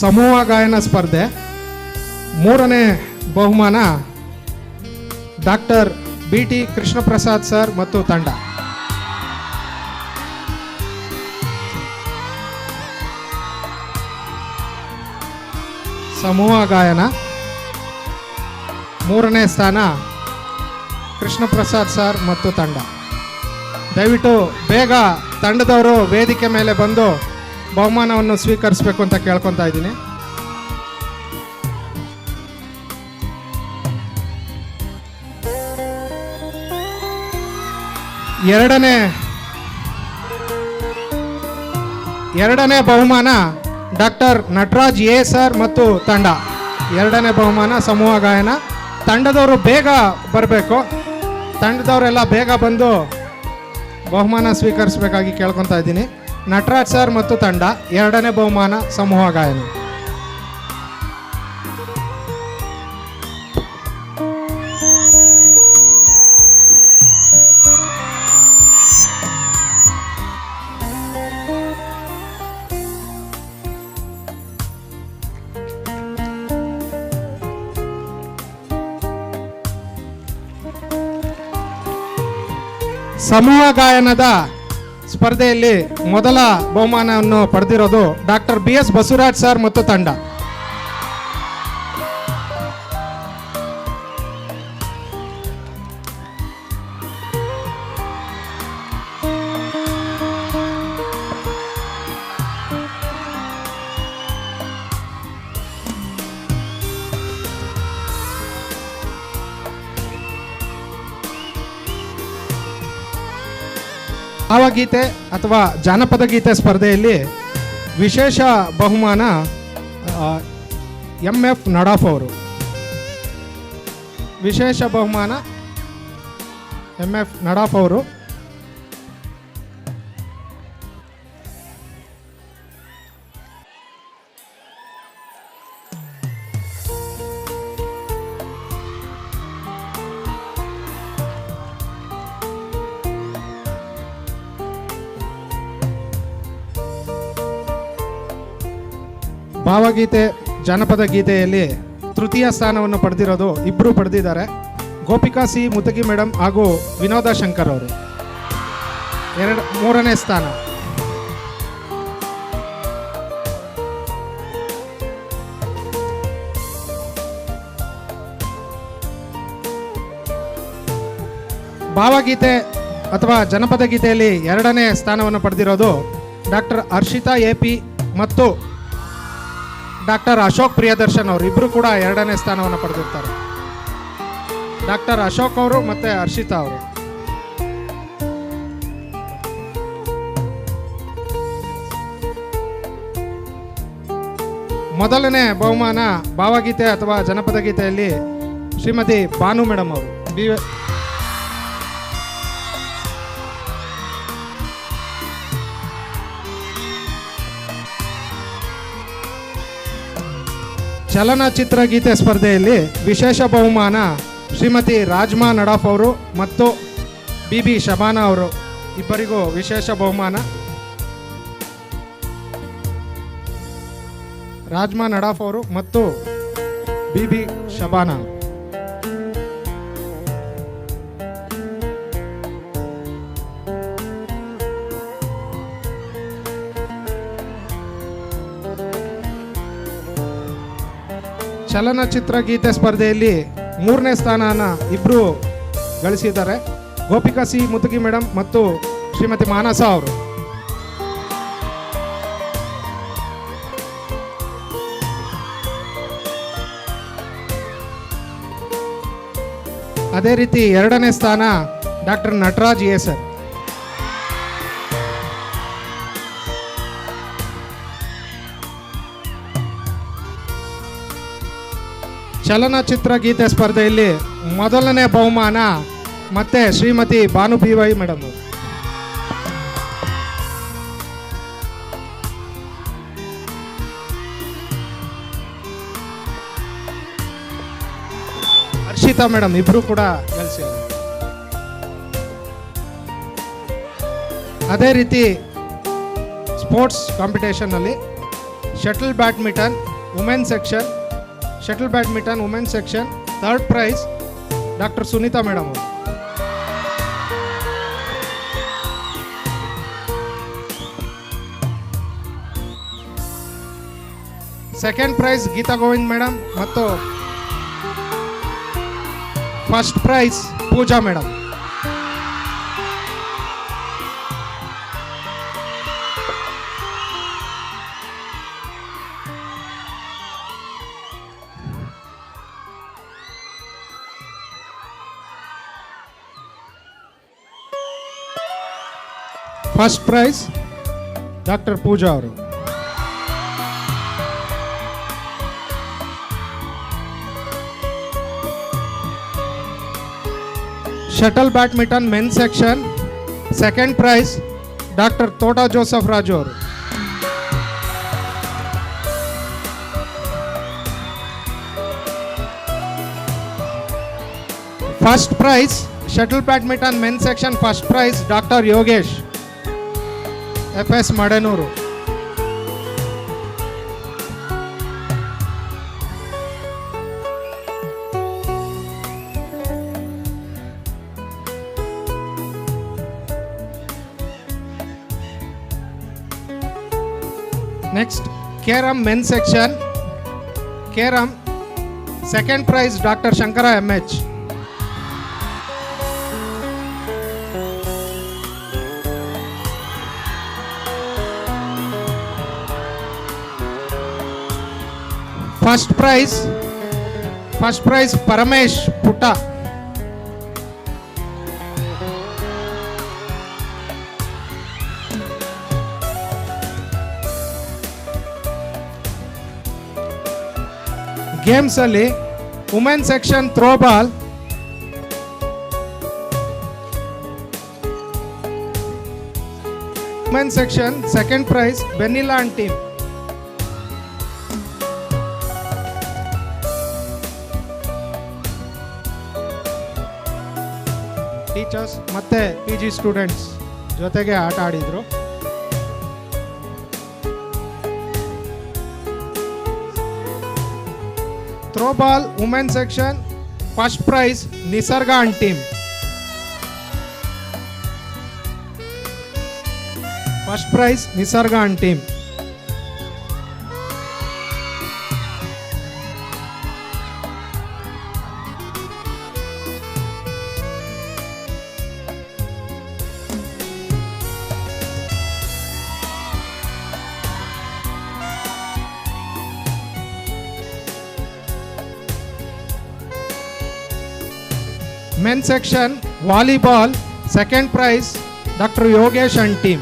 ಸಮೂಹ ಗಾಯನ ಸ್ಪರ್ಧೆ ಮೂರನೇ ಬಹುಮಾನ ಡಾಕ್ಟರ್ BT ಕೃಷ್ಣಪ್ರಸಾದ್ ಸರ್ ಮತ್ತು ತಂಡ. ಸಮೂಹ ಗಾಯನ ಮೂರನೇ ಸ್ಥಾನ ಕೃಷ್ಣಪ್ರಸಾದ್ ಸರ್ ಮತ್ತು ತಂಡ. ದಯವಿಟ್ಟು ಬೇಗ ತಂಡದವರು ವೇದಿಕೆ ಮೇಲೆ ಬಂದು ಬಹುಮಾನವನ್ನು ಸ್ವೀಕರಿಸಬೇಕು ಅಂತ ಕೇಳ್ಕೊತಾ ಇದ್ದೀನಿ. ಎರಡನೇ ಬಹುಮಾನ ಡಾಕ್ಟರ್ ನಟರಾಜ್ ಎ ಸರ್ ಮತ್ತು ತಂಡ. ಎರಡನೇ ಬಹುಮಾನ ಸಮೂಹ ಗಾಯನ. ತಂಡದವರು ಬೇಗ ಬರಬೇಕು. ತಂಡದವರೆಲ್ಲ ಬೇಗ ಬಂದು ಬಹುಮಾನ ಸ್ವೀಕರಿಸಬೇಕಾಗಿ ಕೇಳ್ಕೊತಾ ಇದ್ದೀನಿ. ನಟರಾಜ್ ಸರ್ ಮತ್ತು ತಂಡ, ಎರಡನೇ ಬಹುಮಾನ ಸಮೂಹ ಗಾಯನ. ಸಮೂಹ ಗಾಯನದ ಸ್ಪರ್ಧೆಯಲ್ಲಿ ಮೊದಲ ಬಹುಮಾನವನ್ನು ಪಡೆದಿರೋದು ಡಾಕ್ಟರ್ BS ಬಸವರಾಜ್ ಸರ್ ಮತ್ತು ತಂಡ. ಭಾವಗೀತೆ ಅಥವಾ ಜಾನಪದ ಗೀತೆ ಸ್ಪರ್ಧೆಯಲ್ಲಿ ವಿಶೇಷ ಬಹುಮಾನ MF ನಡಾಫ್ ಅವರು. ವಿಶೇಷ ಬಹುಮಾನ MF ನಡಾಫ್ ಅವರು. ಭಾವಗೀತೆ ಜಾನಪದ ಗೀತೆಯಲ್ಲಿ ತೃತೀಯ ಸ್ಥಾನವನ್ನು ಪಡೆದಿರೋದು ಇಬ್ಬರು ಪಡೆದಿದ್ದಾರೆ. ಗೋಪಿಕಾ ಸಿ ಮುತಗಿ ಮೇಡಮ್ ಹಾಗೂ ವಿನೋದ ಶಂಕರ್ ಅವರು ಮೂರನೇ ಸ್ಥಾನ. ಭಾವಗೀತೆ ಅಥವಾ ಜನಪದ ಗೀತೆಯಲ್ಲಿ ಎರಡನೇ ಸ್ಥಾನವನ್ನು ಪಡೆದಿರೋದು ಡಾಕ್ಟರ್ ಹರ್ಷಿತಾ AP ಮತ್ತು ಡಾಕ್ಟರ್ ಅಶೋಕ್ ಪ್ರಿಯದರ್ಶನ್ ಅವರು. ಇಬ್ಬರು ಕೂಡ ಎರಡನೇ ಸ್ಥಾನವನ್ನು ಪಡೆದಿರ್ತಾರೆ. ಡಾಕ್ಟರ್ ಅಶೋಕ್ ಅವರು ಮತ್ತು ಹರ್ಷಿತಾ ಅವರು. ಮೊದಲನೇ ಬಹುಮಾನ ಭಾವಗೀತೆ ಅಥವಾ ಜನಪದ ಗೀತೆಯಲ್ಲಿ ಶ್ರೀಮತಿ ಭಾನು ಮೇಡಮ್ ಅವರು. ಚಲನಚಿತ್ರ ಗೀತೆ ಸ್ಪರ್ಧೆಯಲ್ಲಿ ವಿಶೇಷ ಬಹುಮಾನ ಶ್ರೀಮತಿ ರಾಜ್ಮಾ ನಡಾಫ್ ಅವರು ಮತ್ತು BB ಶಬಾನಾ ಅವರು. ಇಬ್ಬರಿಗೂ ವಿಶೇಷ ಬಹುಮಾನ. ರಾಜ್ಮಾ ನಡಾಫ್ ಅವರು ಮತ್ತು BB ಶಬಾನಾ. ಚಲನಚಿತ್ರ ಗೀತೆ ಸ್ಪರ್ಧೆಯಲ್ಲಿ ಮೂರನೇ ಸ್ಥಾನನ ಇಬ್ಬರು ಗಳಿಸಿದ್ದಾರೆ. ಗೋಪಿಕಾ ಸಿ ಮುತಗಿ ಮೇಡಮ್ ಮತ್ತು ಶ್ರೀಮತಿ ಮಾನಸ ಅವರು. ಅದೇ ರೀತಿ ಎರಡನೇ ಸ್ಥಾನ ಡಾಕ್ಟರ್ ನಟರಾಜ್ ಎ ಸರ್. ಚಲನಚಿತ್ರ ಗೀತೆ ಸ್ಪರ್ಧೆಯಲ್ಲಿ ಮೊದಲನೇ ಬಹುಮಾನ ಮತ್ತೆ Shrimati Bhanu BY madam. Harshita madam ಇಬ್ಬರು ಕೂಡ ಗಳಿಸಿದ್ದಾರೆ. ಅದೇ ರೀತಿ ಸ್ಪೋರ್ಟ್ಸ್ ಕಾಂಪಿಟೇಷನ್ನಲ್ಲಿ shuttle badminton women section, shuttle badminton women section third prize doctor Sunita madam ಅವರು. Second prize Geeta Govind madam ಮತ್ತು first prize Pooja madam. First prize doctor Pooja ಅವರು. Shuttle badminton men section second prize doctor Thota Joseph Raju ಅವರು. First prize shuttle badminton men section first prize doctor Yogesh FS Madanur. Next carrom men section carrom second prize doctor Shankara MH. First prize Paramesh Putta. Games ಅಲ್ಲಿ women section throwball women section second prize Bennila and team. Teachers ಮತ್ತೆ PG students ಜೊತೆಗೆ ಆಟ ಆಡಿದ್ರು. Throwball women section first prize Nisarga and team. First prize Nisarga and team. Men section volleyball second prize Dr. Yogesh and team.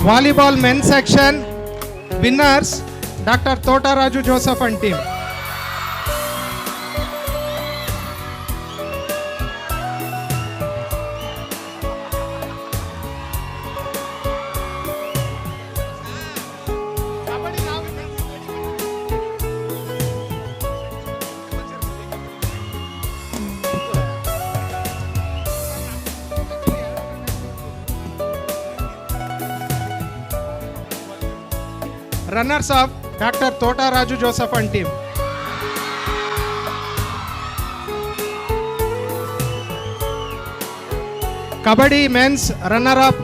Volleyball men's section winners Dr. Tota Raju Joseph and team. Runners up Dr. Tota Raju Joseph and team. Kabaddi men's runner up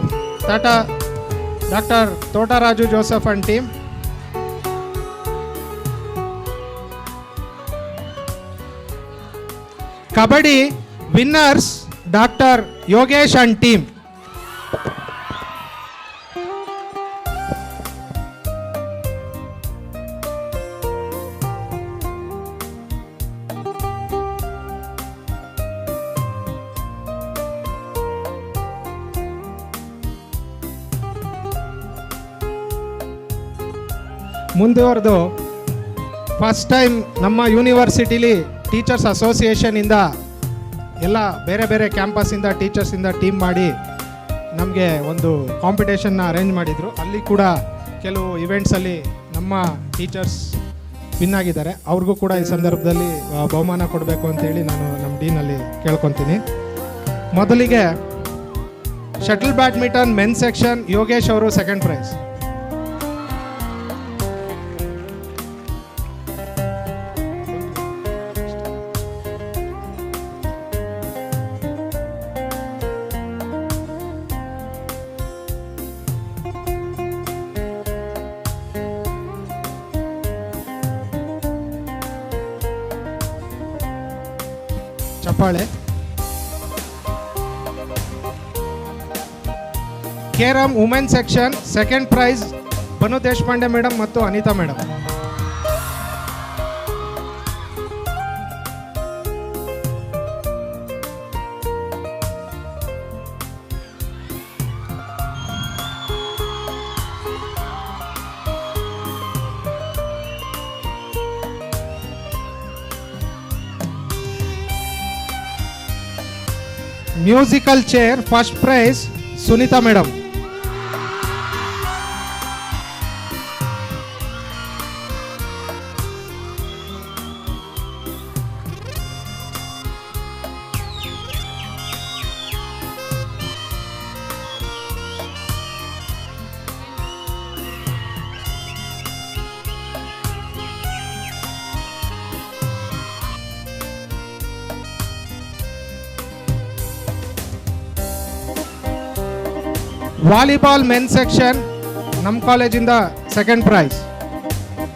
Dr. Tota Raju Joseph and team. Kabaddi winners Dr. Yogesh and team. ಮುಂದುವರೆದು first time ನಮ್ಮ ಯೂನಿವರ್ಸಿಟಿಲಿ teachers ಅಸೋಸಿಯೇಷನಿಂದ ಎಲ್ಲ ಬೇರೆ ಬೇರೆ ಕ್ಯಾಂಪಸ್ಸಿಂದ ಟೀಚರ್ಸಿಂದ team ಮಾಡಿ ನಮಗೆ ಒಂದು ಕಾಂಪಿಟೇಷನ್ನ arrange ಮಾಡಿದರು. ಅಲ್ಲಿ ಕೂಡ ಕೆಲವು ಇವೆಂಟ್ಸಲ್ಲಿ ನಮ್ಮ ಟೀಚರ್ಸ್ ವಿನ್ ಆಗಿದ್ದಾರೆ. ಅವ್ರಿಗೂ ಕೂಡ ಈ ಸಂದರ್ಭದಲ್ಲಿ ಬಹುಮಾನ ಕೊಡಬೇಕು ಅಂತೇಳಿ ನಾನು ನಮ್ಮ ಡೀನಲ್ಲಿ ಕೇಳ್ಕೊತೀನಿ. ಮೊದಲಿಗೆ shuttle badminton men section Yogesh ಅವರು ಸೆಕೆಂಡ್ ಪ್ರೈಸ್. ಚಪ್ಪಾಳೆ. Carrom women section second prize Banu Deshpande madam ಮತ್ತು Anita madam. Musical chair first prize Sunita madam. Volleyball men section ನಮ್ಮ ಕಾಲೇಜಿಂದ ಸೆಕೆಂಡ್ ಪ್ರೈಸ್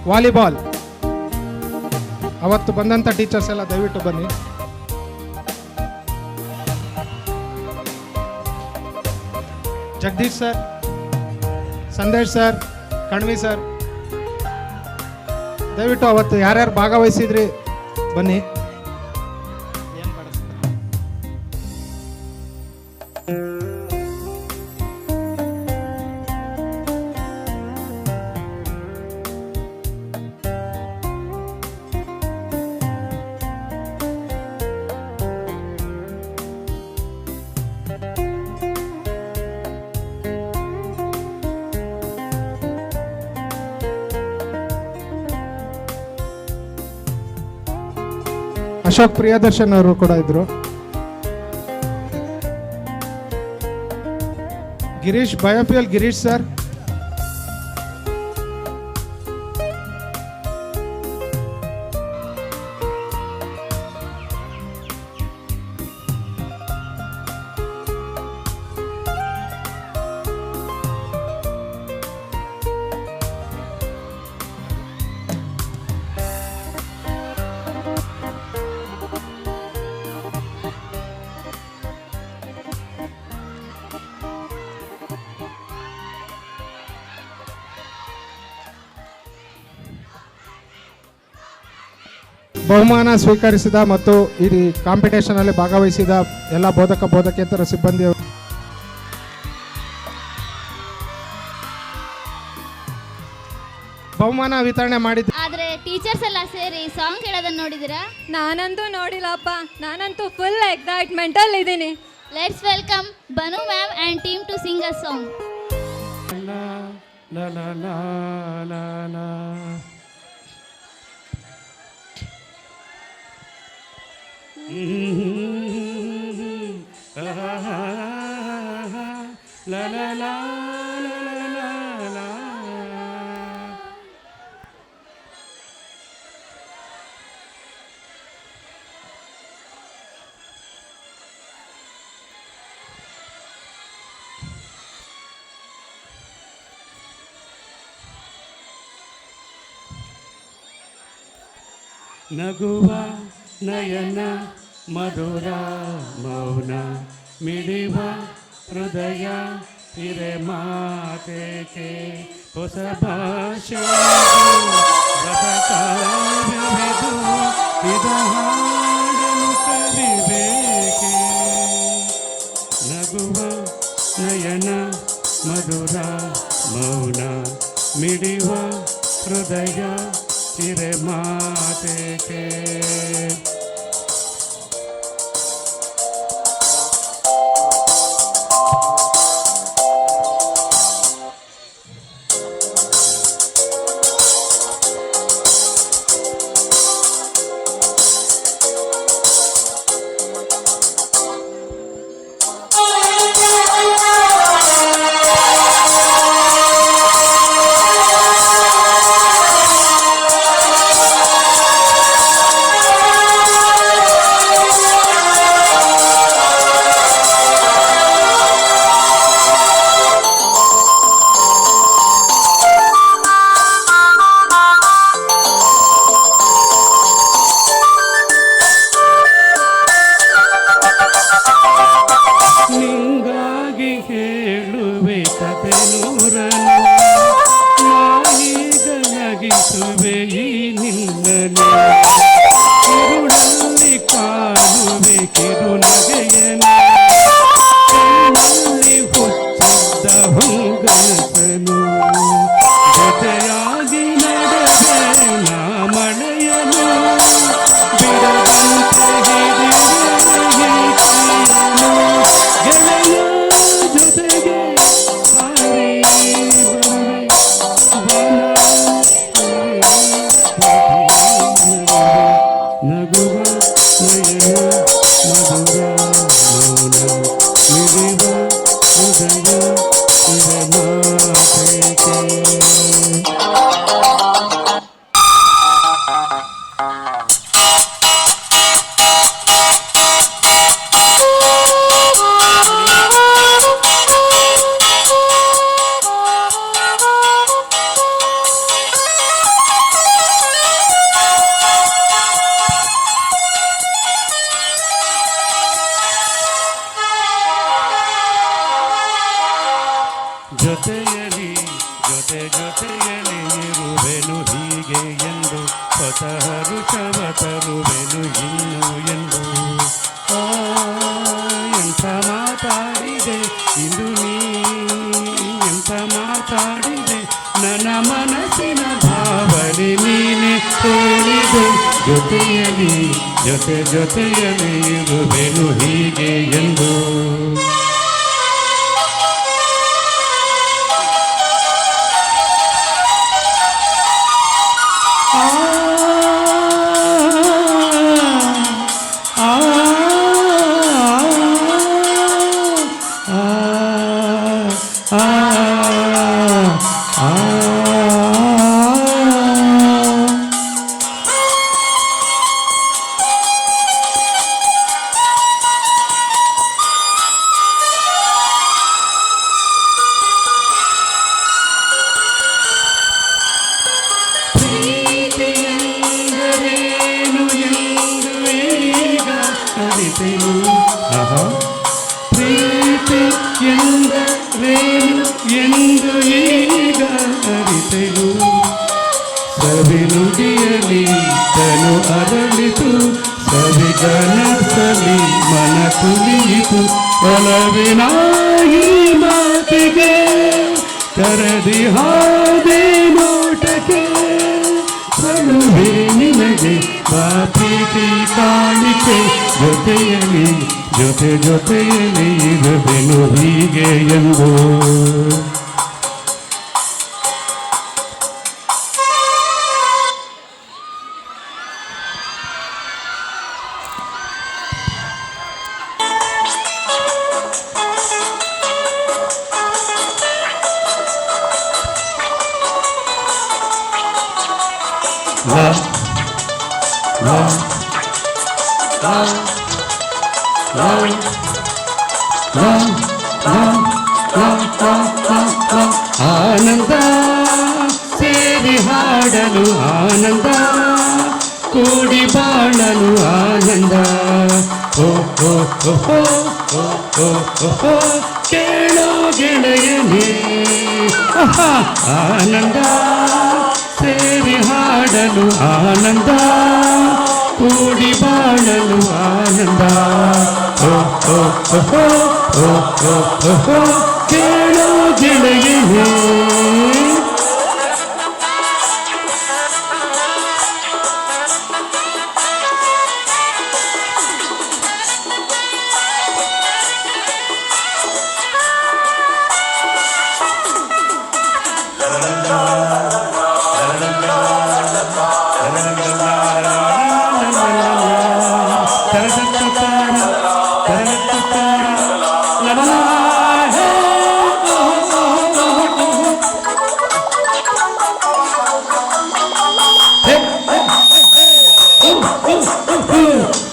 ವಾಲಿಬಾಲ್. ಅವತ್ತು ಬಂದಂಥ ಟೀಚರ್ಸ್ ಎಲ್ಲ ದಯವಿಟ್ಟು ಬನ್ನಿ. Jagadish sir, Sandesh sir, Kanvi sir, ದಯವಿಟ್ಟು ಅವತ್ತು ಯಾರ್ಯಾರು ಭಾಗವಹಿಸಿದ್ರಿ ಬನ್ನಿ. ಅಶೋಕ್ ಪ್ರಿಯದರ್ಶನ್ ಅವರು ಕೂಡ ಇದ್ರು. ಗಿರೀಶ್ ಬಯೋಪಿಯಲ್ ಗಿರೀಶ್ ಸರ್, ಬಹುಮಾನ ಸ್ವೀಕರಿಸಿದ ಮತ್ತು ಈ ಕಾಂಪಿಟೇಷನಲ್ಲಿ ಭಾಗವಹಿಸಿದ ಎಲ್ಲ ಬೋಧಕ ಬೋಧಕೇತರ ಸಿಬ್ಬಂದಿ ಬಹುಮಾನ ವಿತರಣೆ ಮಾಡಿದ್ರು. ಆದ್ರೆ ಟೀಚರ್ಸ್ ಎಲ್ಲ ಸೇರಿ ಸಾಂಗ್ ಹೇಳೋದನ್ನ ನೋಡಿದಿರಾ? ನಾನಂತೂ ನೋಡಿಲ್ಲಪ್ಪ. ನಾನಂತೂ ಫುಲ್ ಎಕ್ಸೈಟ್ಮೆಂಟ್ ಅಲ್ಲಿ ಇದ್ದೀನಿ. Let's welcome Banu ma'am and team to sing a song. ನಗುವ ನಯನ ಮಧುರ ಮೌನ ಮಿಡಿವ ಹೃದಯ ಹಿರೆ ಮಾತೆಗೆ ಹೊಸ ಭಾಷೆ ರಸಕಾವ್ಯವೆದು ಇದ ಹಾಡಲು ಕಲಿಬೇಕೆ. ನಗುವ ನಯನ ಮಧುರ ಮೌನ ಮಿಡಿವ ಹೃದಯ ಹಿರೆ ಮಾತೇಕೆ ನಿಂಗಾಗಿ ಹೇಳುವೆ ಕತೆ ನೂರನು ನಾನೀಗ ನಗಿಸುವೆ ಈ ನಿನ್ನನು ಇರುಳಲ್ಲಿ ಕಾಣುವೆ ಕಿರು ನಗೆಯನು ಕಣ್ಣಲ್ಲಿ ಹುಚ್ಚಿದ್ದ ಹೊಂಗನಸನು ಜೊತೆಯಾಗಿ ನಡೆದೆ ನಾ ಮಳೆಯನು ಬಿಡದಂತೆ ಹಿಡಿದೆ ಗೆಳೆಯ ಜೊತೆಗೆ ಹಾರಿ ಬರುವೆ ನಗುವ ನಯನ ಮಧುರ ಮೌನ ಮಿಡಿವ ಹೃದಯ ಇರ ಮಾತೇಕೆ ಜೊತೆಯಲಿ ಜೊತೆಯಲಿ ಇರುವೆನು ಹೀಗೆ ಎಂದು ಸ್ವತಃ ಋಷವ ತರುವೆನು ಇನ್ನು ಎಂದು ಎಂಥ ಮಾತಾಡಿದೆ ಇಂದು ನೀ ಎಂಥ ಮಾತಾಡಿದೆ ನನ್ನ ಮನಸ್ಸಿನ ಭಾವನೆ ನೀನೆ ಹೇಳಿದೆ ಜೊತೆಯಲಿ ಜೊತೆಯಲಿ ಇರುವೆನು ಹೀಗೆ ಎಂದು ಪ್ರೀತಿ ಎಂದರೇನು ಎಂದು ಈಗ ಅರಿತೆನು ಸವಿನುಡಿಯಲಿ ತನು ಅರಳಿತು ಸವಿಗನಸಲಿ ಮನ ಕುಲಿಯಿತು ಒಲವಿನ ಈ ಮಾತಿಗೆ ಕರದಿ ಹಾದೆ ನೋಟಕ್ಕೆ ಸಲುವೆ ನಿನಗೆ ಪ್ರೀತಿ ಕಾಣಿಕೆ ಜೊತೆಯಲಿ ಜೊತೆಯಲಿ ಇರುವೆನು ಹೀಗೆ ಎಂದು ಆನಂದ ಸೇರಿ ಹಾಡಲು ಆನಂದ ಕೂಡಿ ಬಾಳಲು ಆನಂದ ಓ ಓ ಓ ಓ ಓ ಕೇಳೋ ಗೆಳೆಯನೇ ಆನಂದ ಸೇರಿ ಹಾಡಲು ಆನಂದ ಕೂಡಿ ಬಾಳಲು ಆನಂದ ಓ ಓ ಓ ಓ ಓ ಓ ಕೇಳೋ ಗೆಳೆಯನೇ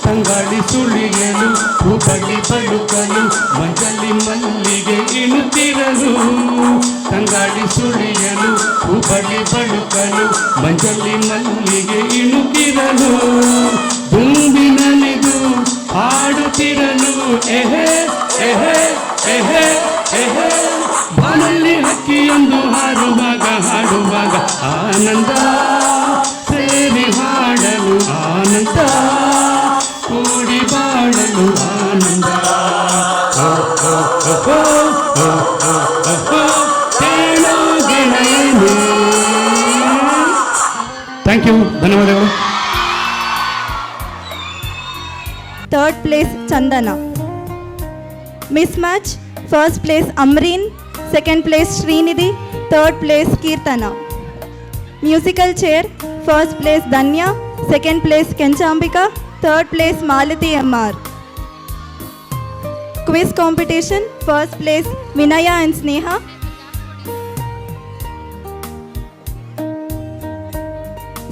ತಂಗಾಳಿ ಸುಳಿಯಲು ಹೂಬಳ್ಳಿ ಬಳುಕಲು ಮಂಜಲಿ ಮಲ್ಲಿಗೆ ಇಣುತ್ತಿರಲು ತಂಗಾಳಿ ಸುಳಿಯಲು ಹೂಬಳ್ಳಿ ಬಳುಕಲು ಮಂಜಲಿ ಮಲ್ಲಿಗೆ ಇಣುತ್ತಿರಲು ದುಂಬಿನಲಿದು ಹಾಡುತ್ತಿರಲು ಎಹೆ ಎಹೆ ಎಹೆ ಎಹೆ ಬಾನಲ್ಲಿ ಹಕ್ಕಿಯೊಂದು ಹಾಡುವಾಗ ಆನಂದ ಸೇರಿ ಹಾಡಲು ಆನಂದ ಕೂಡಿ ಬಾಳಲು ಆನಂದ ಕೇಳೋ ಗೆಳೆಯನೇ. ಥ್ಯಾಂಕ್ ಯು, ಧನ್ಯವಾದಗಳು. Third place Chandana. Mismatch. First place Amreen, second place Srinidhi, third place Kirtana. Musical chair. First place Danya, second place Kenchambika, third place Malati MR. Quiz competition. First place Vinaya and Sneha.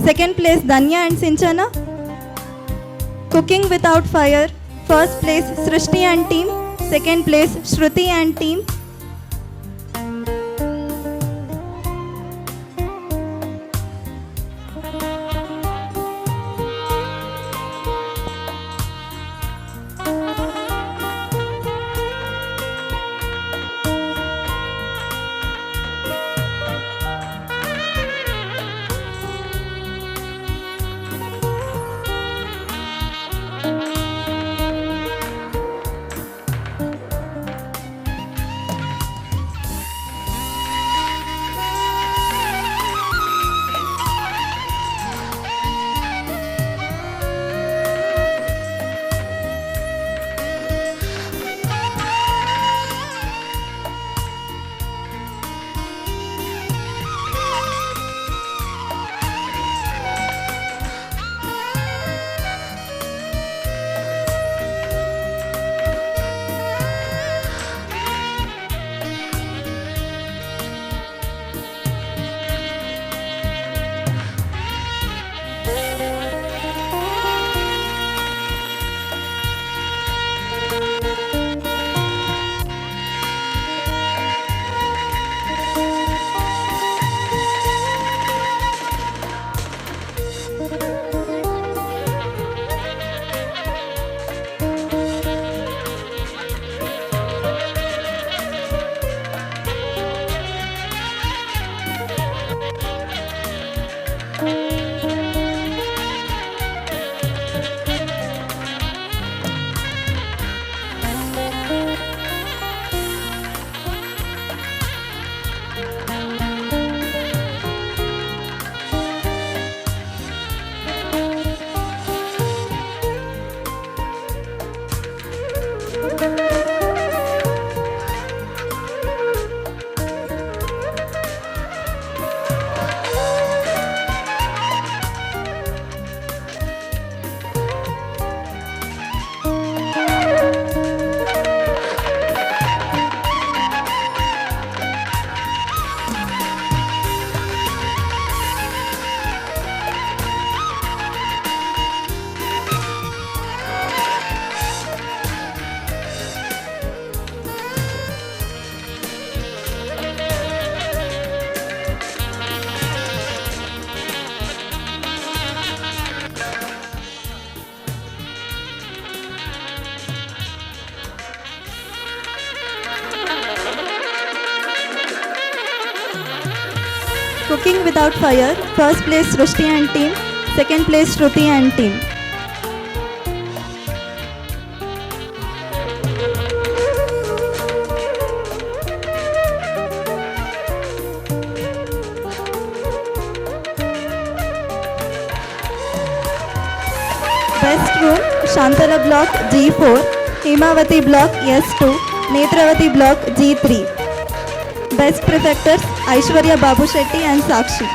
Second place Danya and Sinchana. Cooking without fire. First place Srishti and team. Second place Shruti and team. Cooking without fire. First place Srishti and team. Second place Shruti and team. Best room Shantala block G4, Hemavati block S2, Netravati block G3. Best prefectors Aishwarya Babu Shetty and Sakshi.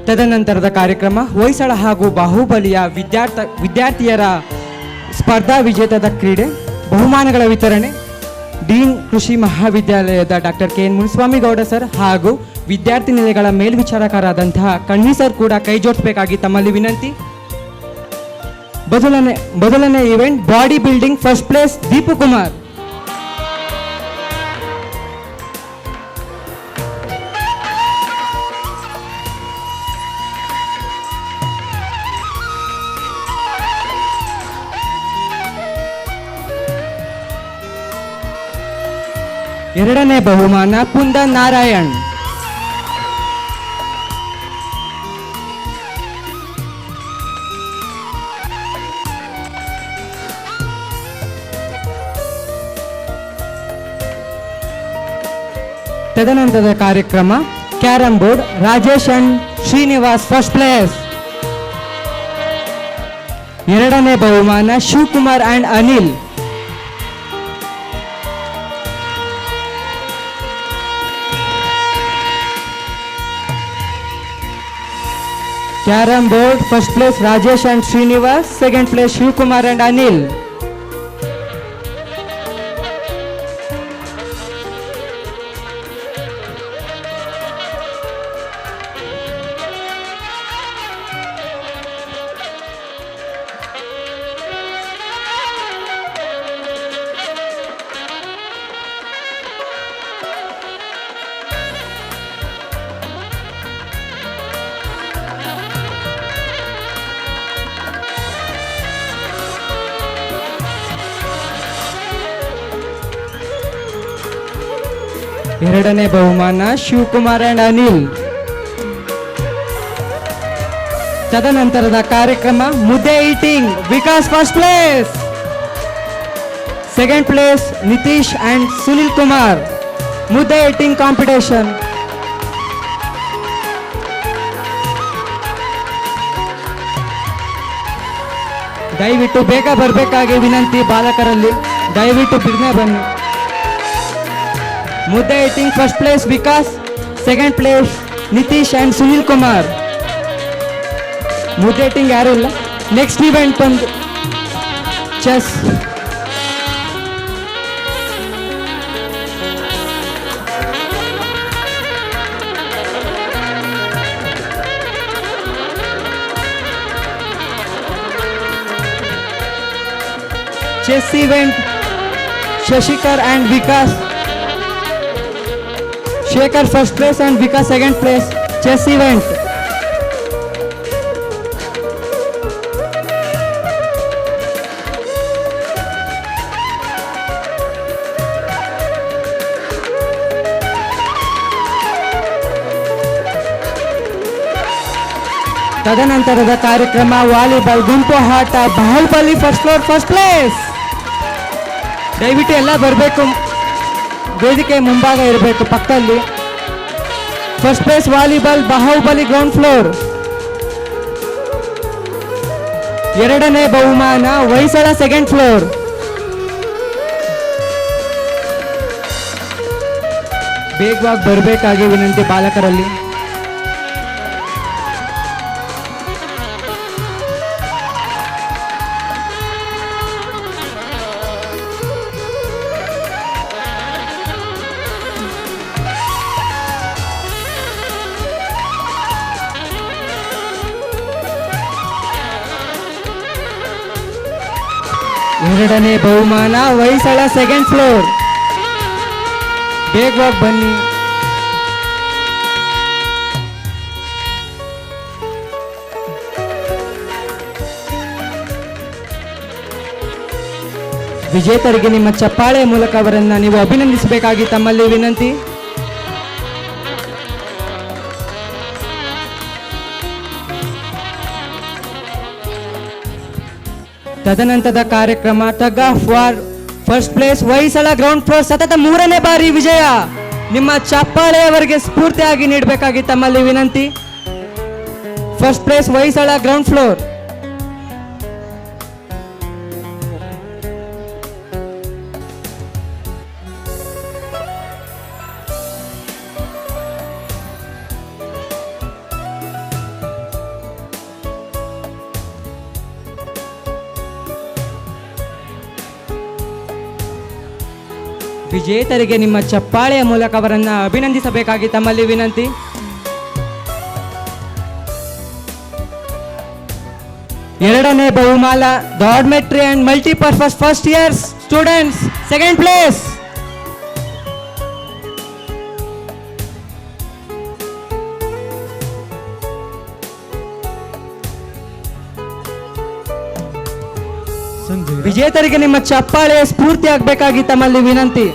ತದನಂತರದ ಕಾರ್ಯಕ್ರಮ ಹೊಯ್ಸಳ ಹಾಗೂ ಬಾಹುಬಲಿಯ ವಿದ್ಯಾರ್ಥಿಯರ ಸ್ಪರ್ಧಾ ವಿಜೇತದ ಕ್ರೀಡೆ, ಬಹುಮಾನಗಳ ವಿತರಣೆ, dean ಕೃಷಿ ಮಹಾವಿದ್ಯಾಲಯದ doctor K N Muniswamy Gowda sir ಹಾಗೂ ವಿದ್ಯಾರ್ಥಿ ನಿಲಯಗಳ ಮೇಲ್ವಿಚಾರಕರಾದಂತಹ ಕಣ್ಣಿ ಸರ್ ಕೂಡ ಕೈ ಜೋಡಿಸಬೇಕಾಗಿ ತಮ್ಮಲ್ಲಿ ವಿನಂತಿ. ಮೊದಲನೇ event body building, first place Deepu Kumar. ಎರಡನೇ ಬಹುಮಾನ ಕುಂದನ್ ನಾರಾಯಣ್. ತದನಂತರದ ಕಾರ್ಯಕ್ರಮ carrom board, Rajesh and Srinivas first place. ಎರಡನೇ ಬಹುಮಾನ Shivakumar and Anil. Carrom board first place Rajesh and Srinivas, second place Shivakumar and Anil. ಎರಡನೇ ಬಹುಮಾನ ಶಿವಕುಮಾರ್ ಅಂಡ್ ಅನಿಲ್. ತದನಂತರದ ಕಾರ್ಯಕ್ರಮ ಮುದ್ದೆ eating, Vikas first place, second place Nitish and Sunil Kumar. ಮುದ್ದೆ ಈಟಿಂಗ್ ಕಾಂಪಿಟೇಷನ್. ದಯವಿಟ್ಟು ಬೇಗ ಬರಬೇಕಾಗಿ ವಿನಂತಿ ಬಾಲಕರಲ್ಲಿ, ದಯವಿಟ್ಟು ಬಿರ್ನೆ ಬನ್ನಿ. ಮುದ್ದೆ eating first place Vikas, second place Nitish and Sunil Kumar. ಮುದ್ದೆ ಈಟಿಂಗ್ ಯಾರು ಇಲ್ಲ. ನೆಕ್ಸ್ಟ್ ಇವೆಂಟ್ ಬಂದು chess. Chess event Shashikar and Vikas. Shekhar first place and Vikas second place. Chess event. ತದನಂತರದ ಕಾರ್ಯಕ್ರಮ ವಾಲಿಬಾಲ್ ಗುಂಪು ಆಟ, Bahubali first floor first place. ದಯವಿಟ್ಟು ಎಲ್ಲ ಬರಬೇಕು, ವೇದಿಕೆ ಮುಂಭಾಗ ಇರಬೇಕು ಪಕ್ಕದಲ್ಲಿ. First place volleyball Bahubali ground floor. ಎರಡನೇ ಬಹುಮಾನ ಹೊಯ್ಸಳ ಸೆಕೆಂಡ್ ಫ್ಲೋರ್. ಬೇಗವಾಗಿ ಬರಬೇಕಾಗಿ ವಿನಂತಿ ಬಾಲಕರಲ್ಲಿ. ಎರಡನೇ ಬಹುಮಾನ ಹೊಯ್ಸಳ ಸೆಕೆಂಡ್ ಫ್ಲೋರ್. ಬೇಗವಾಗಿ ಬನ್ನಿ. ವಿಜೇತರಿಗೆ ನಿಮ್ಮ ಚಪ್ಪಾಳೆ ಮೂಲಕ ಅವರನ್ನು ನೀವು ಅಭಿನಂದಿಸಬೇಕಾಗಿ ತಮ್ಮಲ್ಲಿ ವಿನಂತಿ. ತದನಂತರದ ಕಾರ್ಯಕ್ರಮ tug of war, first place Hoysala ground floor, ಸತತ 3ನೇ ಬಾರಿ ವಿಜಯ. ನಿಮ್ಮ ಚಪ್ಪಾಳೆಯವರಿಗೆ ಸ್ಫೂರ್ತಿಯಾಗಿ ನೀಡಬೇಕಾಗಿ ತಮ್ಮಲ್ಲಿ ವಿನಂತಿ. First place Hoysala ground floor. ವಿಜೇತರಿಗೆ ನಿಮ್ಮ ಚಪ್ಪಾಳೆಯ ಮೂಲಕ ಅವರನ್ನು ಅಭಿನಂದಿಸಬೇಕಾಗಿ ತಮ್ಮಲ್ಲಿ ವಿನಂತಿ. ಎರಡನೇ ಬಹುಮಾನ dormitory and multipurpose first years students second place. ವಿಜೇತರಿಗೆ ನಿಮ್ಮ ಚಪ್ಪಾಳೆ ಸ್ಫೂರ್ತಿ ಆಗಬೇಕಾಗಿ ತಮ್ಮಲ್ಲಿ ವಿನಂತಿ.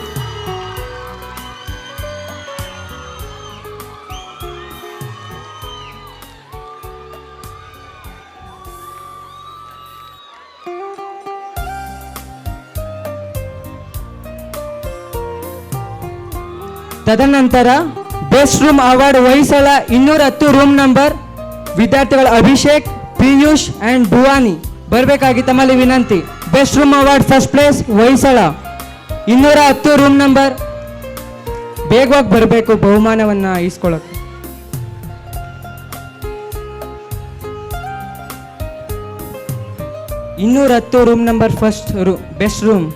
ತದನಂತರ best room award Hoysala 210 room number ವಿದ್ಯಾರ್ಥಿಗಳ ಅಭಿಷೇಕ್, ಪಿಯೂಷ್ ಅಂಡ್ ಭುವಾನಿ ಬರಬೇಕಾಗಿ ತಮ್ಮಲ್ಲಿ ವಿನಂತಿ. Best room award first place Hoysala 210 room number. ಬೇಗವಾಗಿ ಬರಬೇಕು ಬಹುಮಾನವನ್ನು ಇಸ್ಕೊಳ್ಳೋಕೆ. Room number first best room.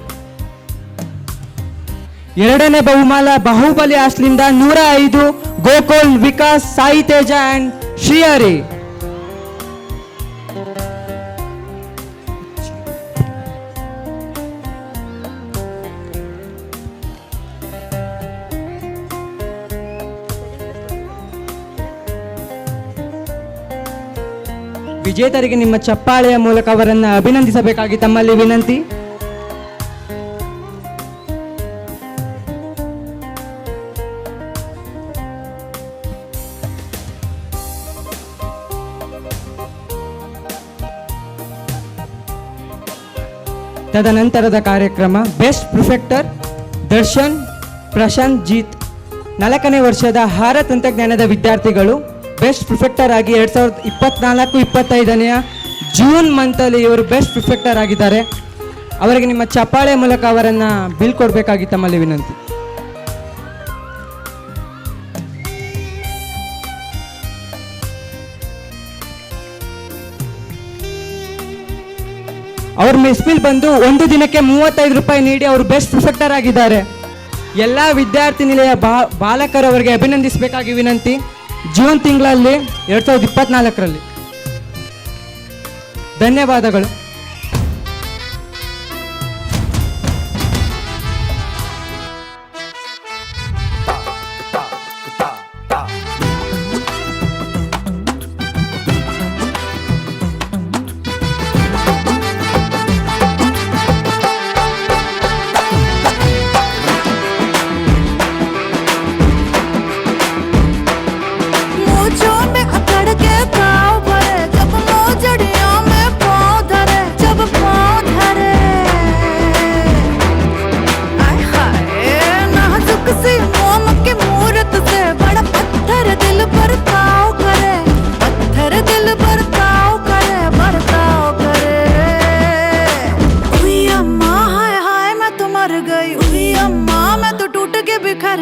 ಎರಡನೇ ಬಹುಮಾನ ಬಾಹುಬಲಿ ಹಾಸ್ಟ್ಲಿಂದ 105 ಗೋಕುಲ್, ವಿಕಾಸ್, ಸಾಯಿ ತೇಜ ಅಂಡ್ ಶ್ರೀಹರಿ. ವಿಜೇತರಿಗೆ ನಿಮ್ಮ ಚಪ್ಪಾಳೆಯ ಮೂಲಕ ಅವರನ್ನು ಅಭಿನಂದಿಸಬೇಕಾಗಿ ತಮ್ಮಲ್ಲಿ ವಿನಂತಿ. ತದನಂತರದ ಕಾರ್ಯಕ್ರಮ ಬೆಸ್ಟ್ ಪ್ರಿಫೆಕ್ಟರ್ ದರ್ಶನ್ ಪ್ರಶಾಂತ್ ಜೀತ್. 4ನೇ ವರ್ಷದ ಆಹಾರ ತಂತ್ರಜ್ಞಾನದ ವಿದ್ಯಾರ್ಥಿಗಳು ಬೆಸ್ಟ್ ಪ್ರಿಫೆಕ್ಟರ್ ಆಗಿ 2024-25ನೇ ಜೂನ್ ಮಂತಲ್ಲಿ ಇವರು ಬೆಸ್ಟ್ ಪ್ರಿಫೆಕ್ಟರ್ ಆಗಿದ್ದಾರೆ. ಅವರಿಗೆ ನಿಮ್ಮ ಚಪ್ಪಾಳೆ ಮೂಲಕ ಅವರನ್ನು ಬೀಳ್ಕೊಡ್ಬೇಕಾಗಿ ತಮ್ಮಲ್ಲಿ ವಿನಂತಿ. ಅವ್ರ ಮೆಸ್ಬಿಲ್ ಬಂದು ಒಂದು ದಿನಕ್ಕೆ 35 ರೂಪಾಯಿ ನೀಡಿ ಅವರು ಬೆಸ್ಟ್ ಪ್ರಿಫೆಕ್ಟರ್ ಆಗಿದ್ದಾರೆ. ಎಲ್ಲ ವಿದ್ಯಾರ್ಥಿ ನಿಲಯ ಬಾಲಕರವರಿಗೆ ಅಭಿನಂದಿಸಬೇಕಾಗಿ ವಿನಂತಿ. ಜೂನ್ ತಿಂಗಳಲ್ಲಿ 2024ರಲ್ಲಿ. ಧನ್ಯವಾದಗಳು. कर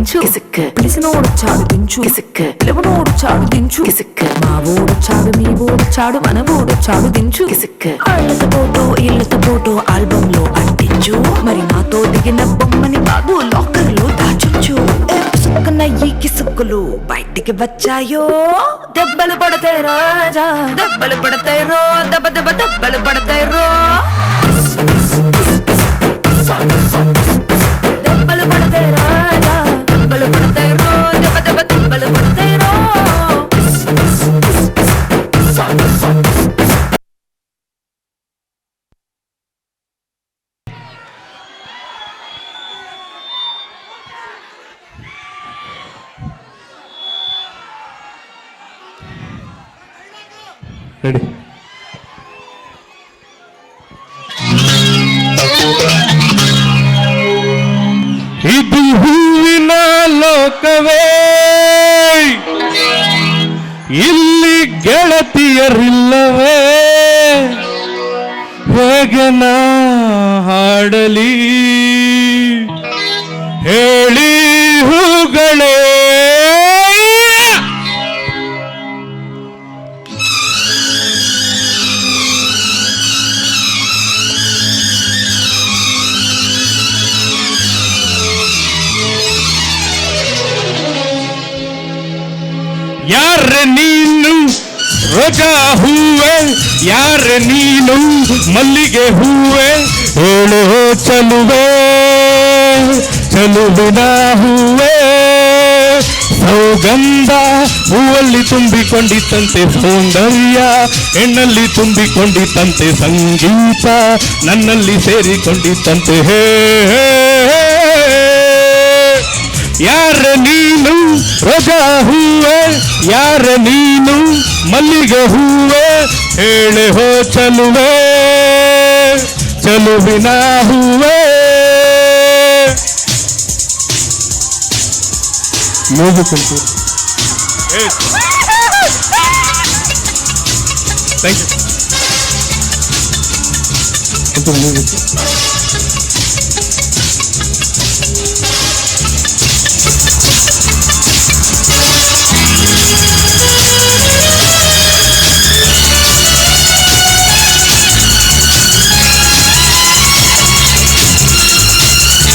దించు కిసిక్ పిలిసినోడొచ్చాడు దించు కిసిక్ పిలువనోడొచ్చాడు దించు కిసిక్ మా ఊడొచ్చాడు మీ ఊడొచ్చాడు మన ఊడొచ్చాడు దించు కిసిక్ ఇళ్ళతో ఫోటో ఆల్బమ్ లో అంటించు మరి నాతో దిగిన బొమ్మని బాబు లాకర్ లో దాచొచ్చు సుక్కన ఈ కిసుక్కులు బయటికి వచ్చాయో దెబ్బలు పడతాయి రాజా దెబ్బలు పడతాయి రో దెబ్బ దెబ్బ దెబ్బలు పడతాయి రో దెబ్బలు పడతాయి రాజా దెబ్బలు పడతాయి రో దెబ్బ దెబ్బ దెబ్బలు పడతాయి రో ರೆಡಿ ಇದು ಹೂವಿನ ಲೋಕವೇ ಇಲ್ಲಿ ಗೆಳತಿಯರಿಲ್ಲವೇ ಹೇಗೆ ನಾ ಹಾಡಲಿ ಹೇಳಿ ಹೂಗಳೇ ಯಾರೆ ನೀನು ರೋಜಾ ಹೂವೆ ಯಾರೆ ನೀನು ಮಲ್ಲಿಗೆ ಹೂವೆ ಹೇಳೋ ಚಲುವೆ ಚಲುವಿನ ಹೂವೆ ಸೌಗಂಧ ಹೂವಲ್ಲಿ ತುಂಬಿಕೊಂಡಿತ್ತಂತೆ ಸೌಂದರ್ಯ ಹೆಣ್ಣಲ್ಲಿ ತುಂಬಿಕೊಂಡಿತ್ತಂತೆ ಸಂಗೀತ ನನ್ನಲ್ಲಿ ಸೇರಿಕೊಂಡಿತ್ತಂತೆ ಹೇ ಯಾರ ನೀನು ರೋಜಾ ಹೂವೆ ಯಾರ ನೀನು ಮಲ್ಲಿಗೆ ಹೂವೆ ಹೇಳೆ ಹೋ ಚಲುವೆ ಚಲುವಿನ ಹೂವೆ ಮ್ಯೂಸಿಕ್ ಉಂಟು ಥ್ಯಾಂಕ್ ಯು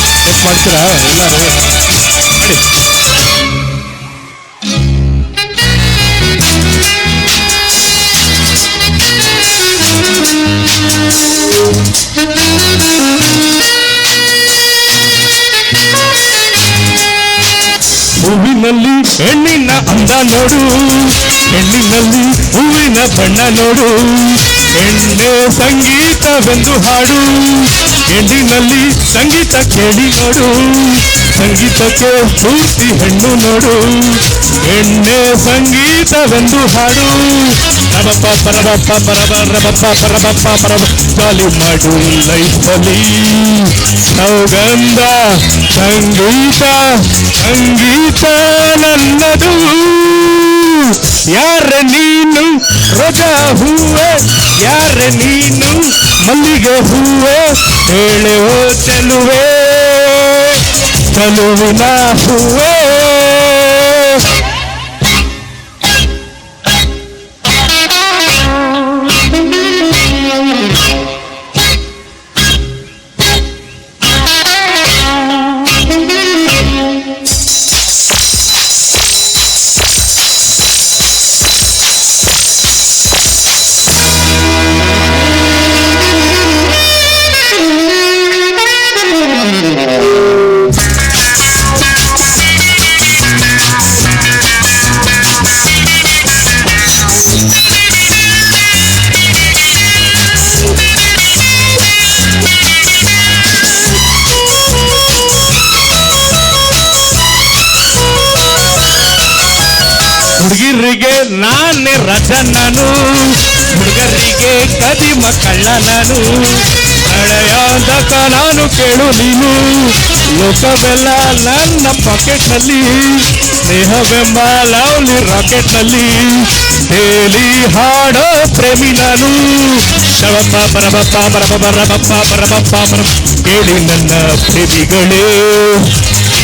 ಮ್ಯೂಸಿಕ್ ಮಾಡ್ತೀರಾ ಎಲ್ಲರೂ ಮಾಡಿ ಹೂವಿನಲ್ಲಿ ಹೆಣ್ಣಿನ ಅಂದ ನೋಡು ಹೆಣ್ಣಿನಲ್ಲಿ ಹೂವಿನ ಬಣ್ಣ ನೋಡು ಹೆಣ್ಣೆ ಸಂಗೀತವೆಂದು ಹಾಡು ಹೆಣ್ಣಿನಲ್ಲಿ ಸಂಗೀತ ಕೇಳಿ ನೋಡು ಸಂಗೀತಕ್ಕೆ ಸ್ಫೂರ್ತಿ ಹೆಣ್ಣು ನೋಡು ಹೆಣ್ಣೆ ಸಂಗೀತವೆಂದು ಹಾಡು ರಬಪ್ಪ ಪರಬಪ್ಪ ಪರಬರಬಪ್ಪ ಪರಬಪ್ಪ ಪರಬ ಚಾಲಿ ಮಾಡು ಲೈಫಲ್ಲಿ ಸೌಗಂಧ ಸಂಗೀತ ಸಂಗೀತ ನನ್ನದು ಯಾರ ನೀನು ರೋಜಾ ಹೂವೆ ಯಾರ ನೀನು ಮಲ್ಲಿಗೆ ಹೂವೆ ಹೇಳೋ ಚಲುವೆ ಚಲುವಿನ ಹೂವೆ ಹುಡುಗಿರಿಗೆ ನಾನೇ ರಜ ನಾನು ಹುಡುಗರಿಗೆ ಕದಿಮ ಕಳ್ಳ ನಾನು ಪ್ರಳಯದಕ ನಾನು ಕೇಳು ನೀನು ಲೋಕವೆಲ್ಲ ನನ್ನ ಪಾಕೆಟ್ನಲ್ಲಿ ಸ್ನೇಹವೆಂಬ ಲವ್ಲಿ ರಾಕೆಟ್ನಲ್ಲಿ ಡೇಲಿ ಹಾಡೋ ಪ್ರೇಮಿ ನಾನು ಶವಪ್ಪ ಪರಬಪ್ಪ ಪರಬ ಪರಬಪ್ಪ ಪರಬಪ್ಪ ಪರ ಕೇಳಿ ನನ್ನ ಪ್ರೇಮಿಗಳೇ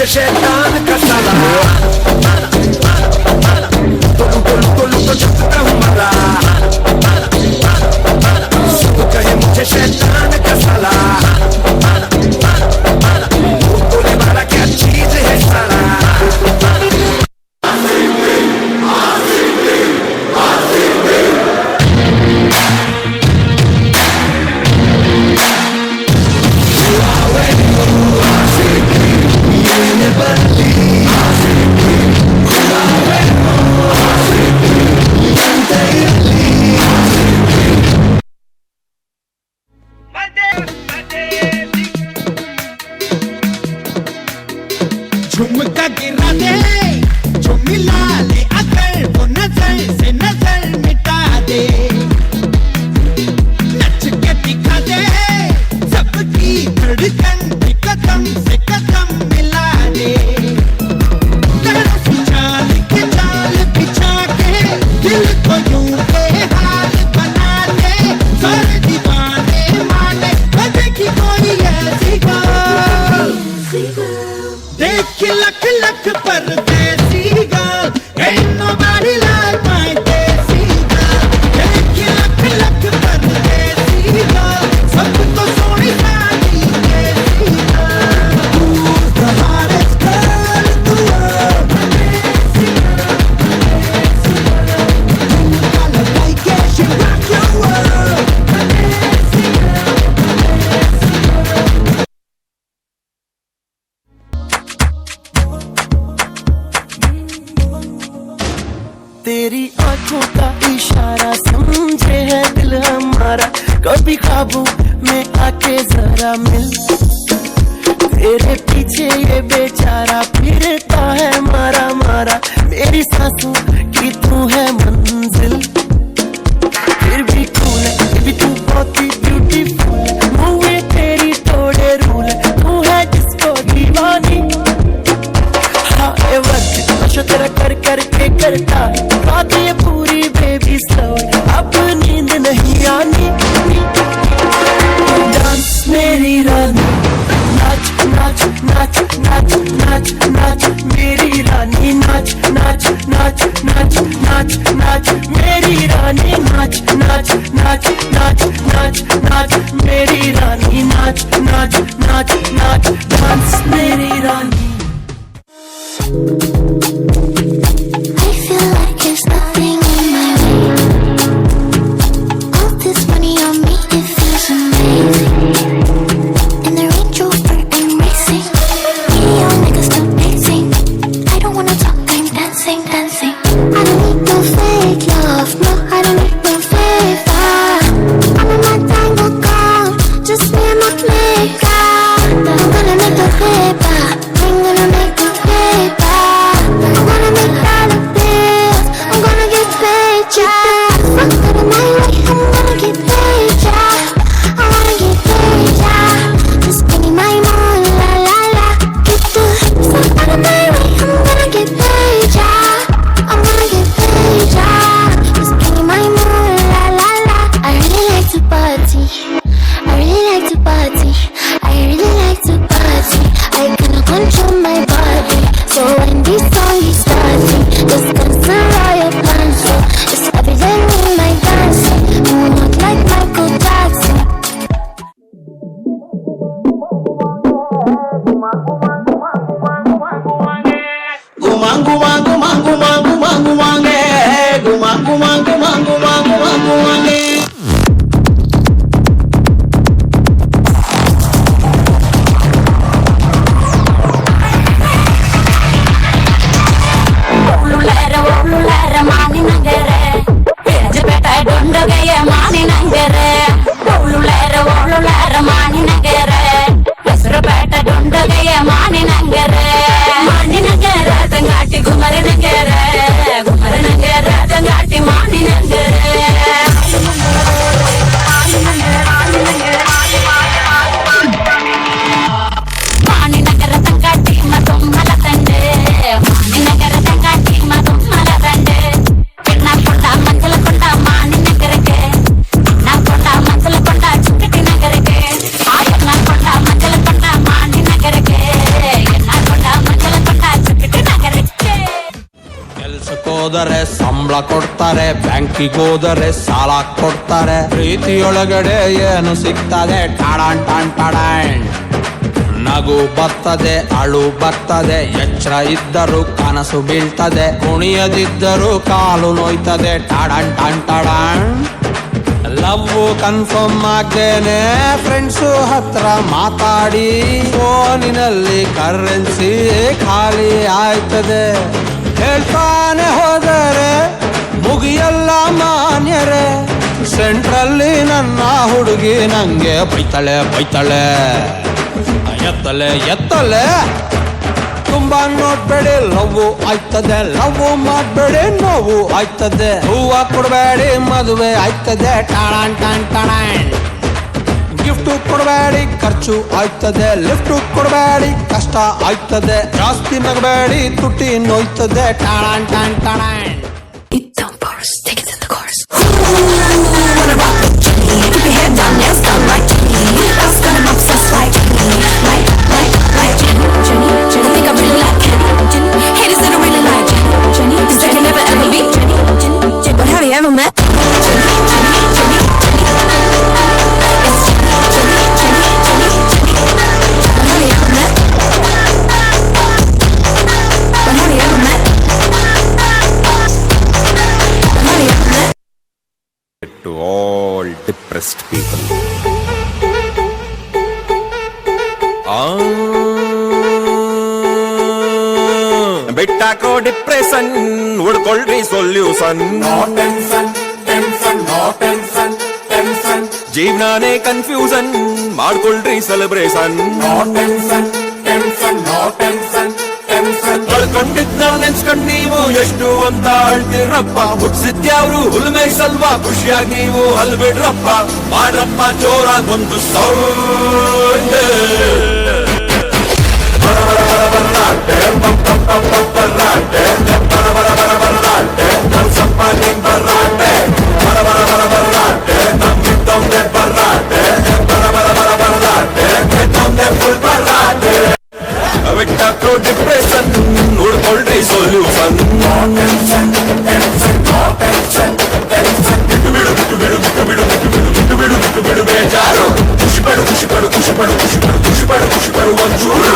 मुझे शैतान का साला तोलू को झुकता हूँ मरा तो कहे मुझे शैतान का साला बोले वाला क्या चीज है साला झुमका गिरा दे जो मिला ले अगर वो नजर से नजर मिटा दे नच के दिखा दे सबकी धड़कन भी कदम से कदम मिला दे चाल के चाल बिछा के दिल को यूं बेहाल बना दे सारे दीवाने माने देखी कोई ऐसी बात देख लख लख परदेसी girl ain't nobody like my देसी girl देख लख लख परदेसी girl सब तो सोनी साली देसी girl who's the hottest girl in the world देसी girl I like it she rock your world देसी girl तेरी आंखों का इशारा समझे है दिल हमारा कभी ख्वाबों में आके जरा मिल तेरे पीछे ये बेचारा फिरता है मारा मारा मेरी सांसों की तू है मंजिल फिर भी कूल है फिर भी तू बहुत ही ब्यूटीफुल है मुझे तेरी तोड़े रूल तू है जिसको दीवानी हाँ ये वक्त नशा तेरा कर करके करता है बात ये पूरी बेबी स्लो अब नींद नहीं आनी डांस मेरी रानी नाच नाच नाच नाच नाच नाच मेरी रानी नाच नाच नाच नाच नाच नाच मेरी रानी नाच नाच नाच नाच नाच नाच मेरी रानी नाच नाच नाच नाच डांस मेरी रानी I feel like there's nothing in my way. All this money on me, it feels amazing. In the Range Rover, I'm racing. Video niggas still pacing. I don't wanna talk, I'm dancing, dancing. I don't need no fake love, no, I don't need no favor. I'm in my tango gown, just me and my maker. I'm gonna make the paper, I'm gonna make the paper. I'm gonna make dollar bills, I'm gonna get paid, yeah. Fuck out of my way, I'm gonna get paid, yeah. I wanna get paid, yeah. Just give me my money, la la la. Get the fuck out of my way, I'm gonna get paid, yeah. I'm gonna get paid, yeah. Just give me my money, la la la. I really like to party, I really like to party, I really like to party. I cannot control my body, so when this song is starting, just cancel all your plans. So it's evident in my dancing, I'm not like Michael Jackson. Gumangu mangu mangu mangu mangu mange gumangu mangu mangu mangu mangu mange Ululera mani nangere Pejapeta dondogaya mani nangere Ululera mani nangere Pesrapeta dondogaya mani nangere Mani nangere tangati gumare nangere tangati mani nangere Mani nangere tangati matum malatande Mani nangere tangati matum malatande Pinna konda manjala konda mani nangere ke Na konda ಸಂಬಳ ಕೊಡ್ತಾರೆ, ಬ್ಯಾಂಕಿಗೆ ಹೋದರೆ ಸಾಲ ಕೊಡ್ತಾರೆ. ಪ್ರೀತಿಯೊಳಗಡೆ ಏನು ಸಿಗ್ತದೆ? ಟಾಡಾನ್ ಟಾನ್ ಟಾಡಾನ್. ನಗು ಬರ್ತದೆ, ಅಳು ಬರ್ತದೆ, ಎಚ್ಚರ ಇದ್ದರೂ ಕನಸು ಬೀಳ್ತದೆ, ಕುಣಿಯದಿದ್ದರೂ ಕಾಲು ನೋಯ್ತದೆ. ಟಾಡಾನ್ ಟಾನ್ ಟಾಡಾನ್. ಲವ್ ಕನ್ಫರ್ಮ್ ಆಗ್ದೇನೆ ಫ್ರೆಂಡ್ಸು ಹತ್ರ ಮಾತಾಡಿ ಫೋನಿನಲ್ಲಿ ಕರೆನ್ಸಿ ಖಾಲಿ ಆಯ್ತದೆ. ಹೇಳ್ತಾನೆ ಹೋದರೆ ಮುಗಿಯಲ್ಲ ಮಾನ್ಯರೇ, ಸೆಂಟ್ರಲ್ಲಿ ನನ್ನ ಹುಡುಗಿ ನಂಗೆ ಬೈತಾಳೆ ಬೈತಾಳೆ. ಎತ್ತಲೆ ಎತ್ತಲೆ ತುಂಬಾ ನೋಡ್ಬೇಡಿ, ಲವ್ ಆಯ್ತದೆ. ಲವ್ ಮಾಡ್ಬೇಡಿ, ನೋವು ಆಯ್ತದೆ. ಹೂವ ಕೊಡಬೇಡಿ, ಮದುವೆ ಆಯ್ತದೆ. ಟಾಣಾನ್ ಟಾಣ್ ಟಾಣಾನ್. ಗಿಫ್ಟು ಕೊಡಬೇಡಿ, ಖರ್ಚು ಆಯ್ತದೆ. ಲಿಫ್ಟು ಕೊಡಬೇಡಿ, ಕಷ್ಟ ಆಯ್ತದೆ. ಜಾಸ್ತಿ ನಗಬೇಡಿ, ತುಟಿ ನೋಯ್ತದೆ. ಟಾಣಾನ್ ಟಾಣ್ ಟಾಣಾನ್. It don't burst, take it in the course. Wanna rock with Jenny? Keep your head down, nails down like Jenny. That's gonna I'm obsessed like Jenny. Like Jenny. Jenny, think I really like Jenny. Haters that I really like Jenny. Cause they can never ever be Jenny. But have you ever met Jenny? It's Jenny. But have you ever met? But have you ever met? To all depressed people. ಬಿಟ್ಟಾಕೋ depression, ಹುಡ್ಕೊಳ್ರಿ solution. ಜೀವನಾನೇ confusion, ಮಾಡ್ಕೊಳ್ರಿ celebration. ಕಳ್ಕೊಂಡಿದ್ನ ನೆನ್ಸ್ಕೊಂಡ್ ನೀವು ಎಷ್ಟು ಅಂತ ಅಳ್ತಿರಪ್ಪ. ಹುಡ್ಸಿದ್ಯಾವ್ರು ಹುಲ್ಮೇಸಲ್ವಾ, ಖುಷಿಯಾಗಿ ನೀವು ಅಲ್ಬಿಡ್ರಪ್ಪ. ಮಾಡ್ರಪ್ಪ ಜೋರಾಗಿ ಒಂದು ಸೌಂಡ್. ಬಿಟ್ಟಾಕೋ ಡಿಪ್ರೆಷನ್, ನೋಡ್ಕೊಳ್ರಿ ಸೊಲ್ಯೂಷನ್. ಬಿಡು ಬೇಜಾರು, ಖುಷಿ ಪಡು ಖುಷಿ ಪಡು ಖುಷಿ ಪಡು ಖುಷಿ ಪಡು ಖುಷಿ ಪಡು ಖುಷಿ ಪಡು ಒಂಚೂರು.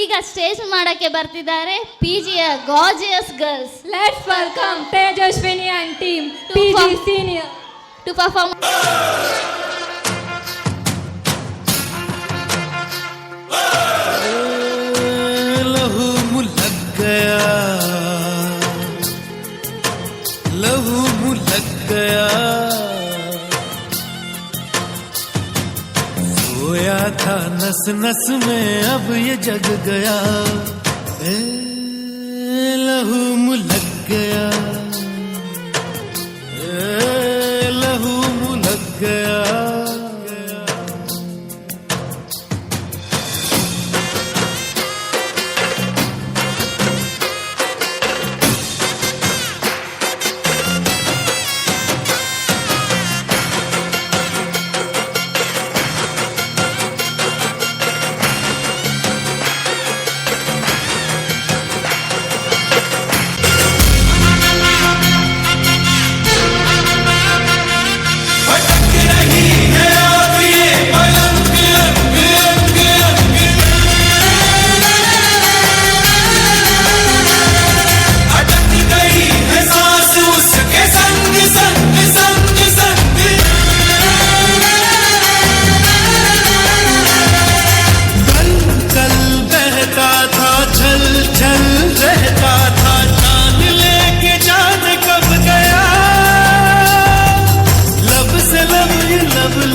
ಈಗ ಸ್ಟೇಜ್ ಮಾಡಕ್ಕೆ ಬರ್ತಿದ್ದಾರೆ ಪಿಜಿಯ gorgeous girls. Let's welcome Tejaswini and team PG senior to perform. नस नस में अब ये जग गया, ए, लहू मुलक गया, ए, लहू मुलक गया।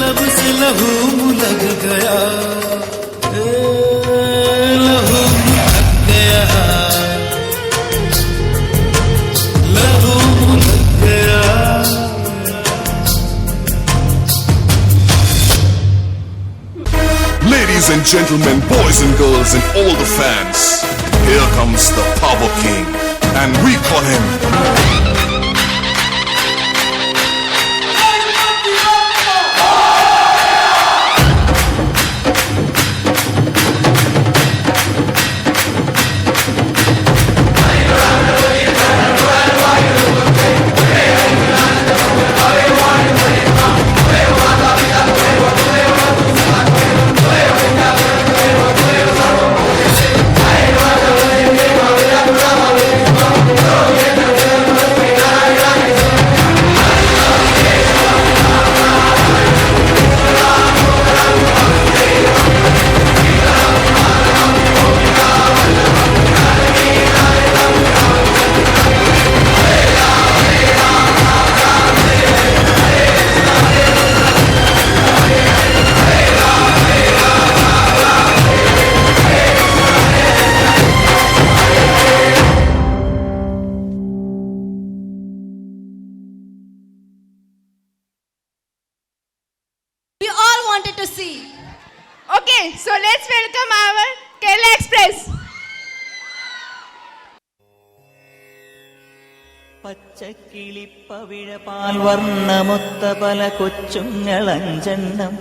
लब से लहू मुलक गया, लहू मुलक गया, लहू मुलक गया। Ladies and gentlemen, boys and girls and all the fans, here comes the Power King, and we call him to see. Okay, so let's welcome our Kerala Express. പച്ചക്കിളിപ്പവിഴപാൽ വർണ്ണമൊത്ത പല കൊച്ചുങ്ങളഞ്ചെണ്ണം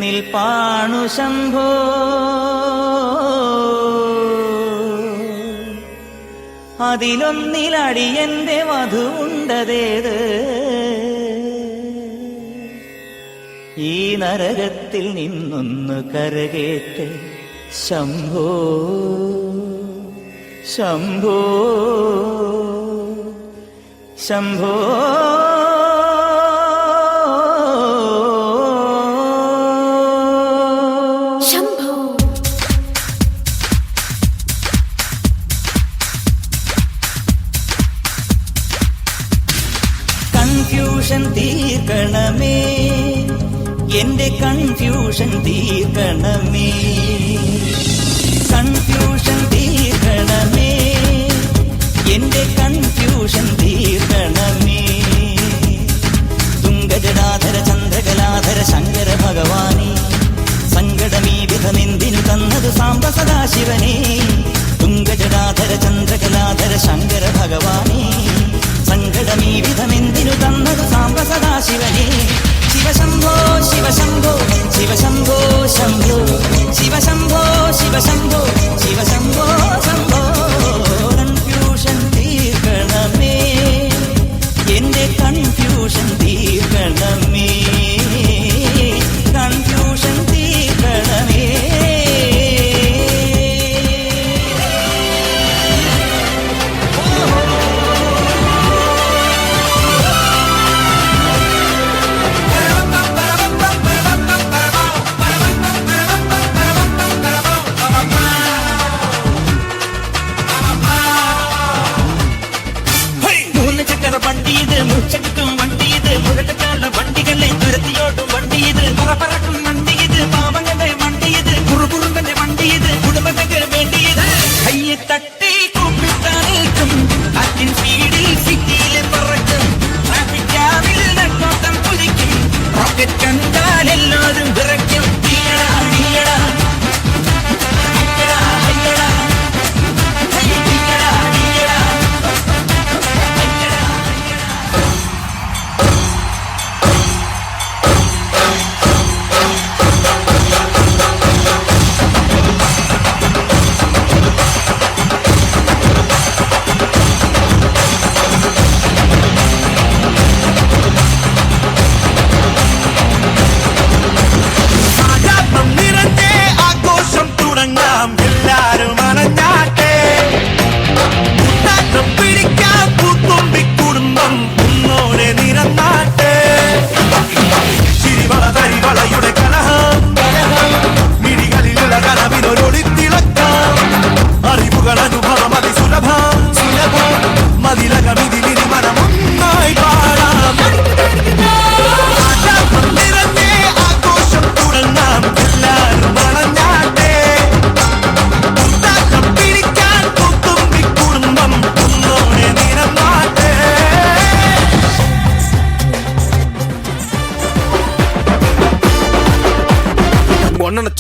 നിൽപ്പാണു ശംഭോ, അതിലൊന്നിലടിയന്റെ വധുവുണ്ടതേത്, ഈ നരകത്തിൽ നിന്നൊന്നു കരകേറ്റ് ശംഭോ ശംഭോ ശംഭോ. കൺഫ്യൂഷൻ തീർക്കണമേ, എന്റെ കൺഫ്യൂഷൻ തീർക്കണമേ, കൺഫ്യൂഷൻ തീർക്കണമേ, എന്റെ confusion തീർക്കണമേ. തുംഗജടാധര ചന്ദ്രകലാധര ശങ്കര ഭഗവാനേ, സങ്കടമീ വിധമെന്തിനു തന്നതു സാംബ സദാശിവനേ. തുംഗജടാധര ചന്ദ്രകലാധര ശങ്കര ഭഗവാനേ, സങ്കടമീ വിധമെന്തിനു തന്നതു സാംബ സദാശിവനേ. ശിവശംഭോ ശിവശംഭോ ശിവശംഭോ ശംഭോ ശിവശംഭോ ശിവശംഭോ ശിവശംഭോ ശംഭോ. കൺഫ്യൂഷൻ തീർക്കണമേ, എന്റെ കൺഫ്യൂഷൻ തീർക്കണമേ, കൺഫ്യൂഷൻ തീർക്കണമേ.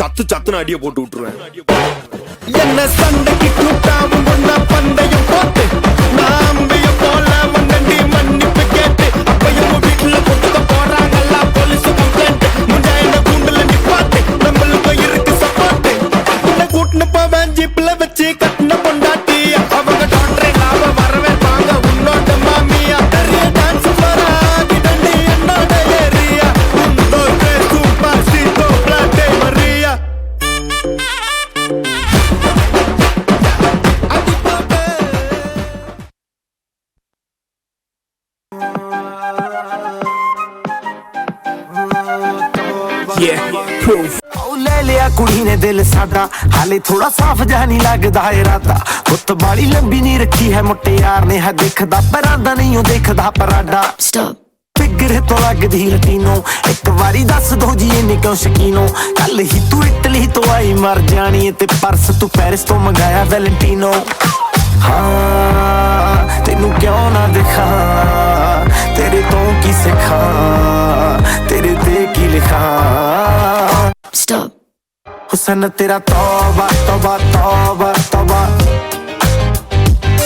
சத்து சத்துன்னு அடியை போட்டு விட்டுருவேன். என்ன சண்டைக்கு கூட்டாவும் ஒன்னா பந்தயம் போட்டு நாம்பிய போல வந்தண்டி மன்னிப்பு கேட்டு அப்பயும் வீட்டுல கொட்டுக்க போறாங்கல்ல போலீஸ் கம்ப்ளைண்ட் முன்னாடி கூண்டுல நிப்பாட்டு நம்மளுக்கு இருக்கு சப்போர்ட் கூட்டுன்னு போவேன் ஜீப்ல வச்சு கட்டின பொண்டாட்டி அவங்க டாக்டரே லாப வரவே வாங்க உன்னோட மாமியா நிறைய டான்ஸ் வராகிடண்டி என்னோட ஏரியா உந்தோ சூப்பர் சீட்டோ பிளாட்டே மரியா ਲੈ ਲਿਆ ਕੁੜੀ ਨੇ ਦਿਲ ਸਾਡਾ ਹਾਲੇ ਥੋੜਾ ਸਾਫ ਜਿਹਾ ਨਹੀਂ ਲੱਗਦਾ ਇਰਾਦਾ ਗੁੱਤ ਬਾਲੀ ਲੰਬੀ ਨਹੀਂ ਰੱਖੀ ਹੈ ਮੁਟਿਆਰ ਨੇ ਹੈ ਦੇਖਦਾ ਪਰਾਂਦਾ ਨਹੀਂ ਉਹ ਦੇਖਦਾ ਪਰਾਡਾ ਫਿਗਰ ਤੋਂ ਲੱਗਦੀ ਲਟੀਨੋ ਇੱਕ ਵਾਰੀ ਦੱਸ ਦੋ ਜੀ ਇਹਨੇ ਕਿਉਂ ਸ਼ਕੀਨੋ ਕੱਲ ਹੀ ਤੂੰ ਇਟਲੀ ਤੋਂ ਆਈ ਮਰ ਜਾਣੀ ਤੇ ਪਰਸ ਤੂੰ ਪੈਰਿਸ ਤੋਂ ਮੰਗਾਇਆ ਵੈਲੈਂਟੀਨੋ ਹਾਂ ਤੈਨੂੰ ਕਿਉਂ ਨਾ ਦਿਖਾਂ ਤੇਰੇ ਤੋਂ ਕੀ ਸਿੱਖਾਂ ਤੇਰੇ ਤੇ ਕੀ ਲਿਖਾਂ ਹੁਸਨ ਤੇਰਾ ਤੌਬਾ ਤੌਬਾ ਤੌਬਾ ਤੌਬਾ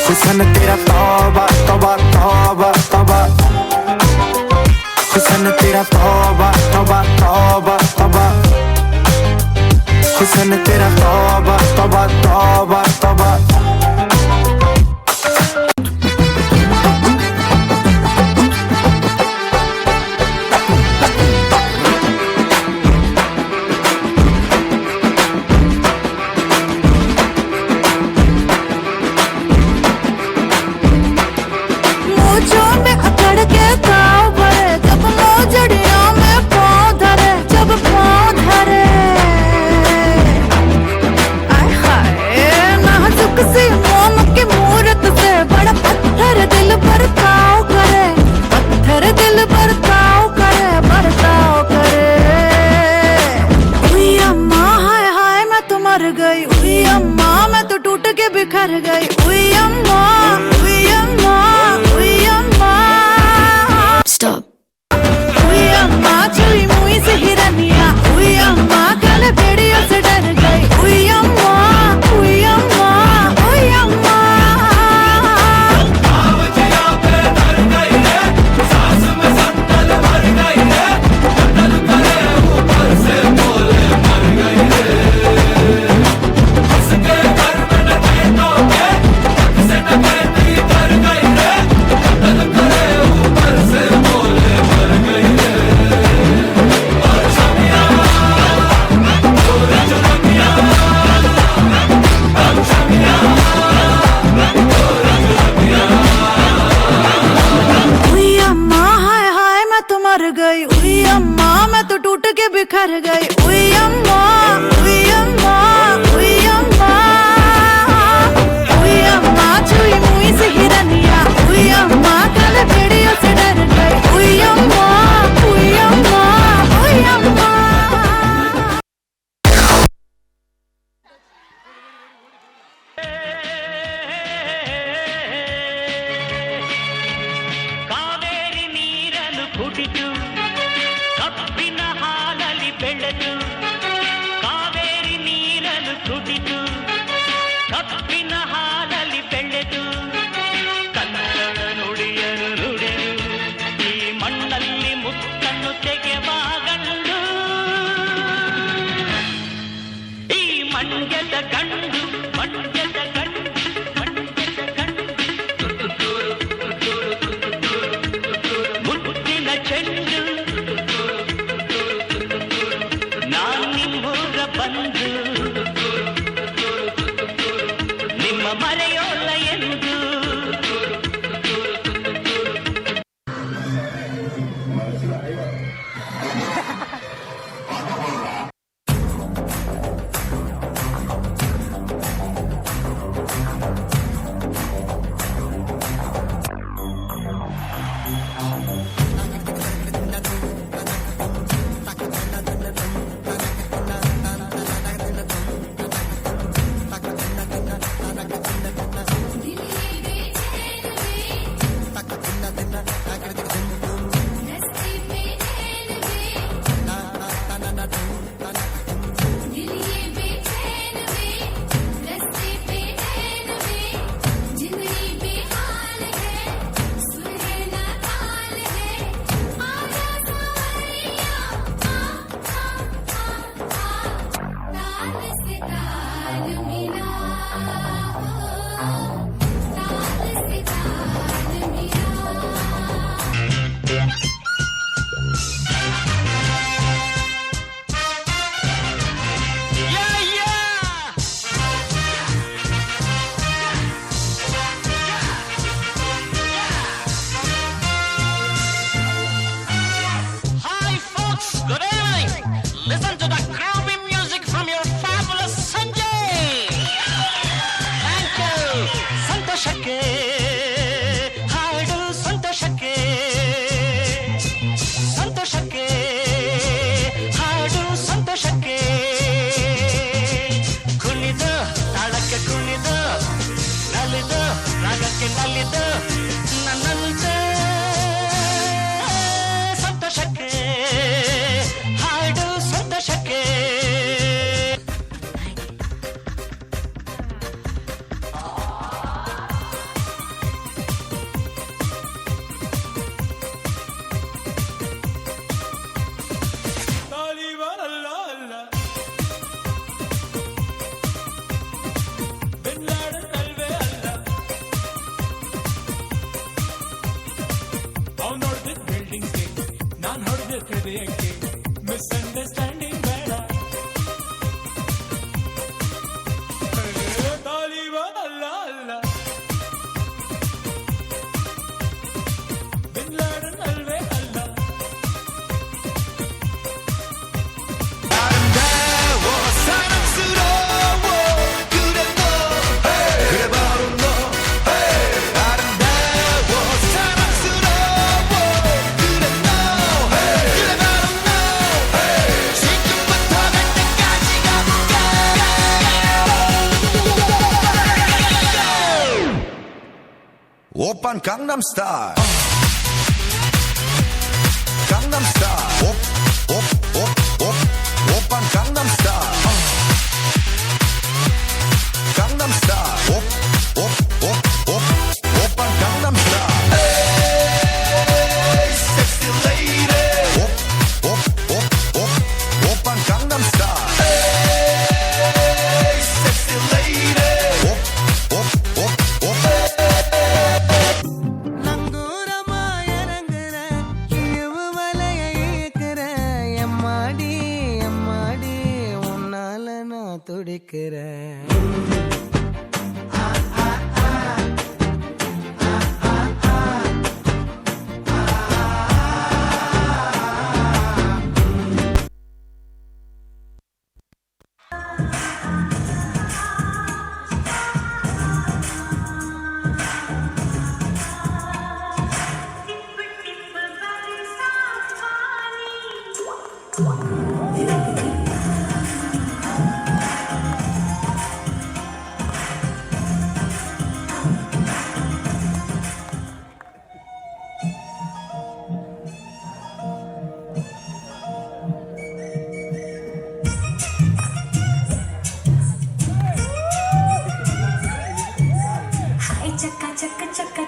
ਹੁਸਨ ਤੇਰਾ ਤੌਬਾ ਤੌਬਾ ਤੌਬਾ ਤੌਬਾ ਹੁਸਨ ਤੇਰਾ ਤੌਬਾ ਤੌਬਾ ਤੌਬਾ ਤੌਬਾ ਹੁਸਨ ਤੇਰਾ ਤੌਬਾ ਤੌਬਾ ਤੌਬਾ ਤੌਬਾ Hi folks, good evening. Listen to the groovy music from your fabulous Sanjay. Thank you. ಸಂತೋಷಕ್ಕೆ ಹಾಡು ಸಂತೋಷಕ್ಕೆ ಸಂತೋಷಕ್ಕೆ ಹಾಡು ಸಂತೋಷಕ್ಕೆ ಕುಣಿದು ತಾಳಕ್ಕೆ ಕುಣಿದು ನಲಿದು ರಾಗಕ್ಕೆ ನಲಿದು ನನ್ನಂತೆ ಸಂತೋಷಕ್ಕೆ ಹಾಡು ಸಂತೋಷಕ್ಕೆ ಮಿಸ್ಅಂಡರ್ಸ್ಟ್ಯಾಂಡಿಂಗ್ ಬೇಡ ತಾಲಿಬಾನ್ ಅಲ್ಲ ಅಲ್ಲ ಬಿನ್ ಲಾಡನ್ ಅಲ್ವೇ ಅಲ್ಲ 오빤 강남스타일 강남스타일 오빤 강남스타일 강남스타일 오빤 강남스타일 에이 섹시 레이디 오빤 강남스타일 에이 섹시 레이디 துடிக்கிறேன் चक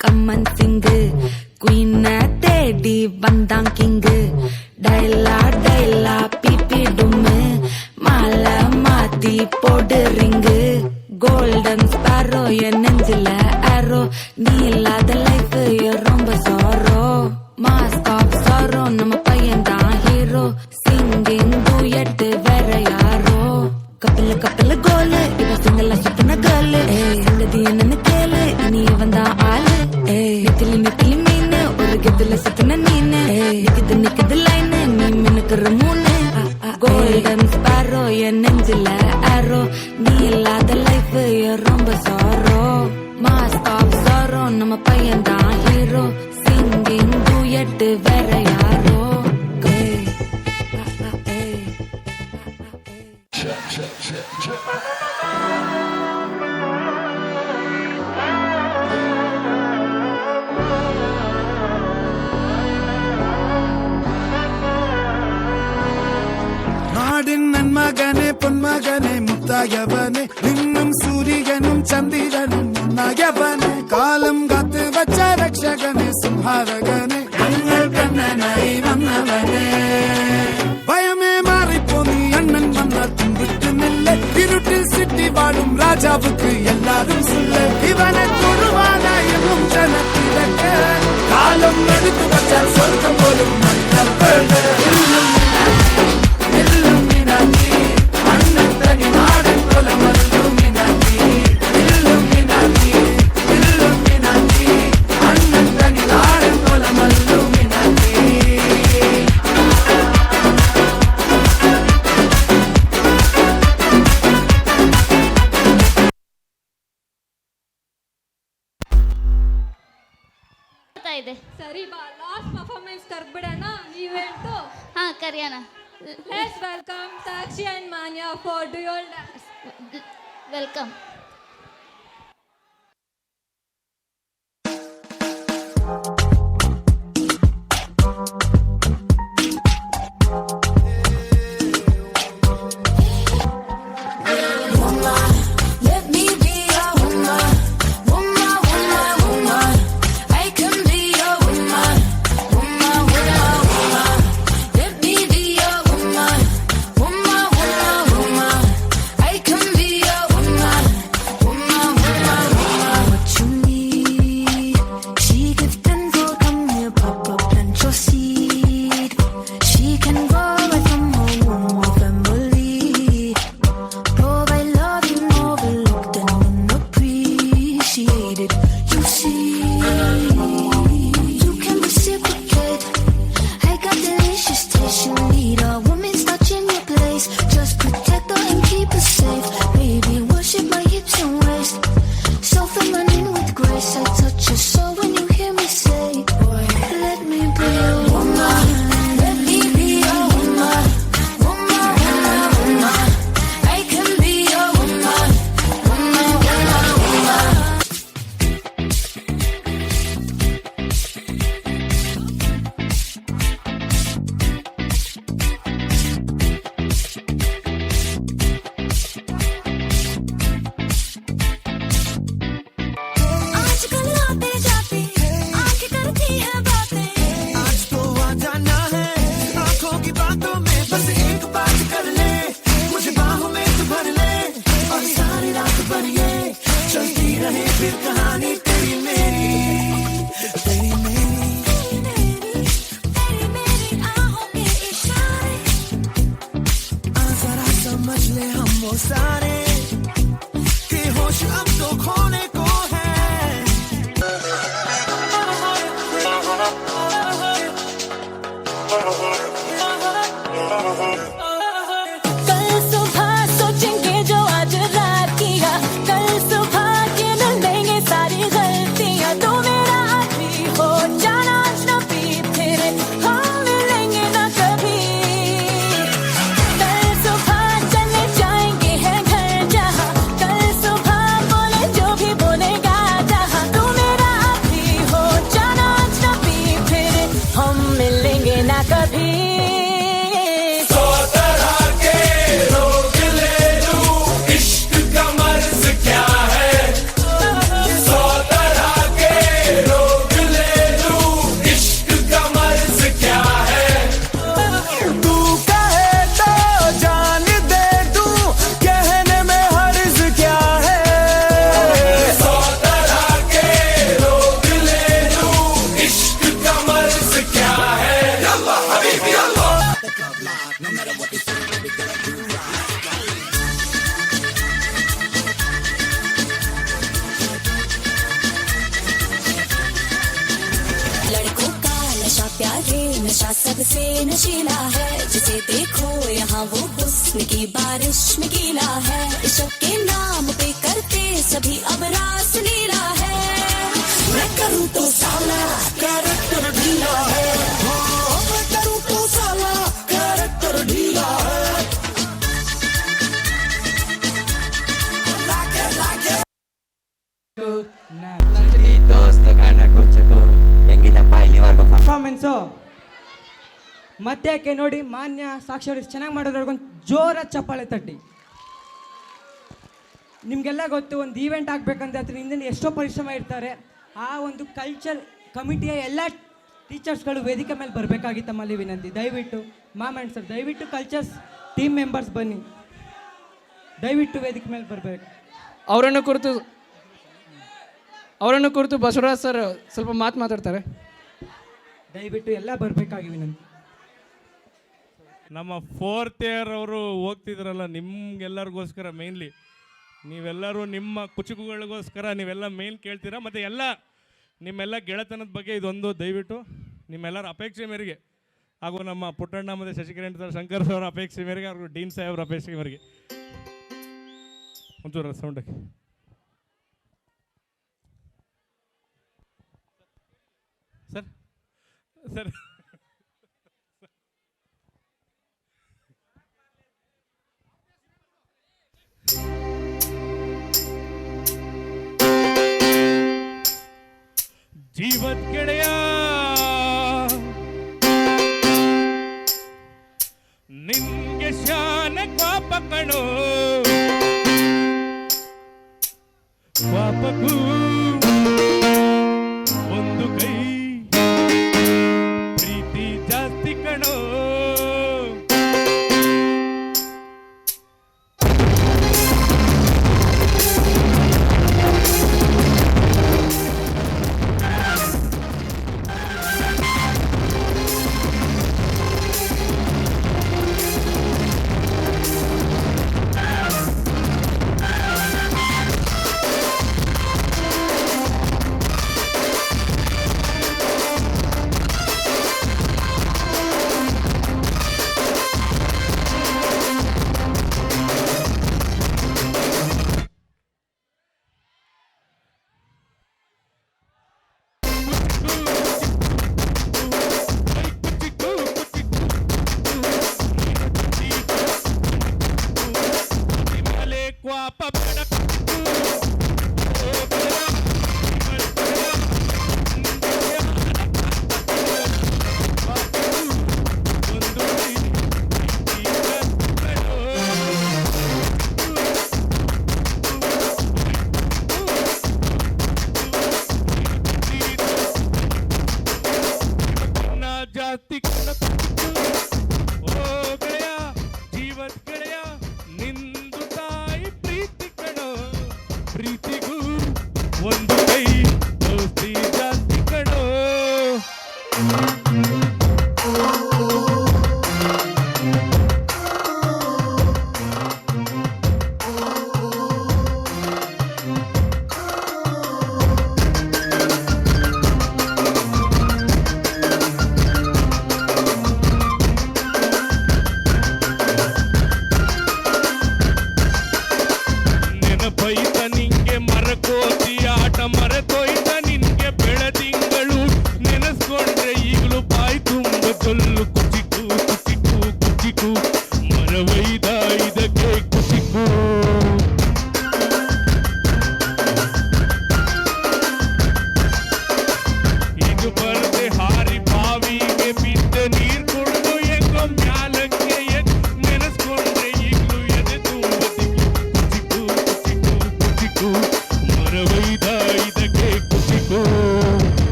കമ്മൻ സിംഗ് ക്വീനെ തേടി വന്താം കിങ് ഡൈലാ ഡൈലാ പിപി ഡുമ് മാല മാത്തി പോട് റിങ് ഗോൾഡൻ സ്പാരോ എൻ നെഞ്ചില ആരോ നീ ഇല്ലാத லைஃப் ரொம்ப சாரோ மாஸ்க் ஆஃப் சாரோ நம்ம பையன் தான் ஹீரோ சிங்கிங் டூயட் வேற யாரோ கப்பல் கப்பல் கோலு இவ சிங்கல சுத்தின கேர்ளு சங்கதி என்னன்னு கேளு இனி இவன் தான் ஆளு நித்திலி நித்திலி மீன் ஒரு கெத்துல சுத்தின நீனு நிக்குது லைனு நீ மினுக்குற மூணு கோல்டன் ஸ்பாரோ என் நெஞ்சில ஆரோ நீ இல்லாத லைஃப் ரொம்ப சாரோ மாஸ்க் ஆஃப் சாரோ நம்ம பையன் தான் ஹீரோ சிங்கிங் டூயட் வேற யாரோ നാടിൻ നന്മകനെ പൊന്മകനെ മുത്തായവനെ നിന്നും സൂര്യനും ചന്ദ്രനും ഒന്നായവനെ കാലം കാത്ത് വച്ച രക്ഷകനെ സംഹാരകനെ ഞങ്ങൾ കണ്ണനായി വന്നവനെ ഭയമേ മാറിപ്പോ നീ അണ്ണൻ വന്ന തുമ്പിട്ടുന്നില്ല ഇരുട്ടിൽ സിറ്റി വാഴും രാജാവുക്ക് എല്ലാരും സുല്ല ഇവനെ തൊഴുവാനായും ജനത്തിലൊക്കെ കാലം എടുത്തു വച്ചാൽ സ്വർഗം പോലും ಇದೆ ಸರಿ ಬಾ ಲಾಸ್ಟ್ ಪರ್ಫಾರ್ಮೆನ್ಸ್ ಕರ್ಬಿಡೋಣ ಈವೆಂಟು ಹಾ ಕರಿಯೋಣ ಲೆಟ್ಸ್ ವೆಲ್ಕಮ್ ಸಾಕ್ಷಿ ಅಂಡ್ ಮಾನ್ಯ ಫಾರ್ ಡ್ಯೂಯಲ್ ಡ್ಯಾನ್ಸ್ ವೆಲ್ಕಮ್ जब से नशीला है, जिसे देखो यहाँ वो हुस्न की बारिश में गीला है। इश्क के नाम पे करते सभी अब रास लीला है। मैं करूँ तो साला कैरेक्टर ढीला है, हाँ, मैं करूँ तो साला कैरेक्टर ढीला है। ಪರ್ಫಾರ್ಮೆನ್ಸು ಮತ್ತೆ ಯಾಕೆ ನೋಡಿ, ಮಾನ್ಯ ಸಾಕ್ಷಿ ಚೆನ್ನಾಗಿ ಮಾಡೋದ್ರೊಳಗೊಂದು ಜೋರ ಚಪ್ಪಾಳೆ ತಟ್ಟಿ. ನಿಮಗೆಲ್ಲ ಗೊತ್ತು, ಒಂದು ಈವೆಂಟ್ ಆಗಬೇಕಂದ್ರೆ ಅದ್ರ ಹಿಂದೆ ಎಷ್ಟೋ ಪರಿಶ್ರಮ ಇರ್ತಾರೆ. ಆ ಒಂದು ಕಲ್ಚರ್ ಕಮಿಟಿಯ ಎಲ್ಲ ಟೀಚರ್ಸ್ಗಳು ವೇದಿಕೆ ಮೇಲೆ ಬರಬೇಕಾಗಿತ್ತಮ್ಮಲ್ಲಿ ವಿನಂತಿ. ದಯವಿಟ್ಟು ಮಾಮಂಡ್ ಸರ್, ದಯವಿಟ್ಟು ಕಲ್ಚರ್ಸ್ ಟೀಮ್ ಮೆಂಬರ್ಸ್ ಬನ್ನಿ, ದಯವಿಟ್ಟು ವೇದಿಕೆ ಮೇಲೆ ಬರಬೇಕು. ಅವರನ್ನು ಕುರಿತು ಬಸವರಾಜ್ ಸರ್ ಸ್ವಲ್ಪ ಮಾತಾಡ್ತಾರೆ. ದಯವಿಟ್ಟು ಎಲ್ಲ ಬರಬೇಕಾಗಿ ವಿನಂತಿ. ನಮ್ಮ 4th ಇಯರ್ ಅವರು ಹೋಗ್ತಿದ್ರಲ್ಲ, ನಿಮ್ಗೆಲ್ಲರಿಗೋಸ್ಕರ ಮೇನ್ಲಿ, ನೀವೆಲ್ಲರೂ ನಿಮ್ಮ ಕುಚುಕುಗಳಿಗೋಸ್ಕರ ನೀವೆಲ್ಲ ಮೇನ್ ಕೇಳ್ತೀರಾ. ಮತ್ತು ಎಲ್ಲ ನಿಮ್ಮೆಲ್ಲ ಗೆಳೆತನದ ಬಗ್ಗೆ ಇದೊಂದು ದಯವಿಟ್ಟು ನಿಮ್ಮೆಲ್ಲರ ಅಪೇಕ್ಷೆ ಮೇರೆಗೆ, ಹಾಗೂ ನಮ್ಮ ಪುಟ್ಟಣ್ಣ ಮತ್ತು ಶಶಿಕಿರಣ್ ಸರ್, ಶಂಕರ್ ಅವರ ಅಪೇಕ್ಷೆ ಮೇರೆಗೆ, ಹಾಗೂ ಡೀನ್ ಸಾಹೇಬ್ರ ಅಪೇಕ್ಷೆ ಮೇರೆಗೆ ಒಂಚೂರು ಸೌಂಡಕ್ಕೆ ಸರ್ ಸರ್ ಜೀವದ ಗೆಳೆಯ ನಿನ್ಗೆ ಶಾನ ಪಾಪ ಕಣೋ, ಪಾಪಕ್ಕೂ ಒಂದು ಕೈ ಪ್ರೀತಿ ಜಾಸ್ತಿ ಕಣೋ.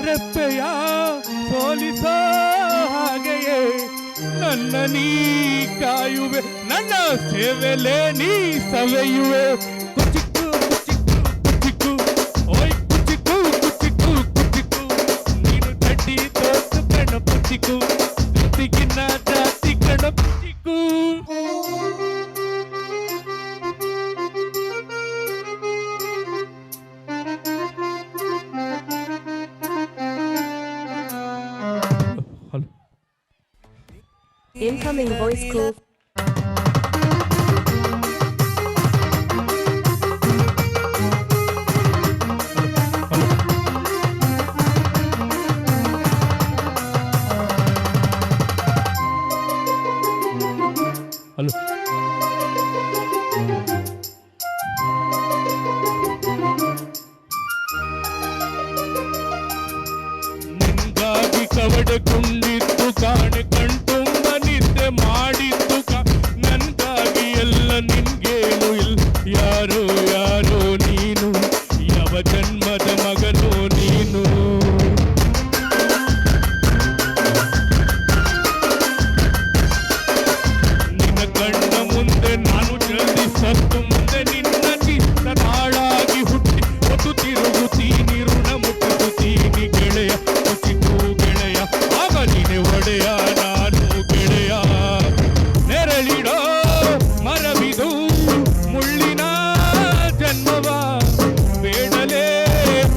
ರೆಪ್ಪೆಯ ಸೋಲಿಸೋ ಹಾಗೆಯೇ ನನ್ನ ನೀ ಕಾಯುವೆ, ನನ್ನ ಸೇವೆಲೆ ನೀ ಸವೆಯುವೆ. ಕುಚಿಕ್ಕು ಕುಚಿಕ್ಕು ಕುಚಿಕ್ಕು ಓಯ್ ಕುಚಿಕ್ಕು ಕುಚಿಕ್ಕು ಕುಚಿಕ್ಕು, ನೀನು ಚಡ್ಡಿ ತೋರ್ಸು ಕಣ ಪುಚಿಕ್ಕು, ಜೊತೆಗಿನ್ನ ಜಾತಿ ಕಣ ಪುಚಿ. Incoming voice call. ಹಲೋ ನಿನ್ಗಾಗಿ ಕವಡಕೊಂಡಿದ್ದು ಕಾಣೆ ಕಣ್ತುಂಬ ನಿದ್ದೆ ಮಾಡಿದ್ದು ನನ್ಗಾಗಿ ಎಲ್ಲ ನಿನ್ಗೇನು ಇಲ್ಲ ಯಾರೋ ಯಾರೋ ನೀನು ಯಾವ ಜನ್ಮದ ಮಗನೋ ನೀನು ನಿನ್ನ ಕಣ್ಣ ಮುಂದೆ ನಾನು ಜಲ್ದಿ ಸತ್ತು ಮುಂದೆ ನಿನ್ನ ಚಿತ್ತ ನಾಳಾಗಿ ಹುಟ್ಟಿ ಒತ್ತು ತಿರುಗುತ್ತೀನಿ ಋಣ ಮುಟ್ಟಿಸುತ್ತೀನಿ ಗೆಳೆಯ ಕುಚಿತು ಗೆಳೆಯ ಆಗ ನೀನೆ ಒಡೆಯ ನಾನು ಗೆಳೆಯ ನೆರಳಿಡೋ ಮರವಿದು ಮುಳ್ಳಿನ ಜನ್ಮವ ಬೇಡಲೇ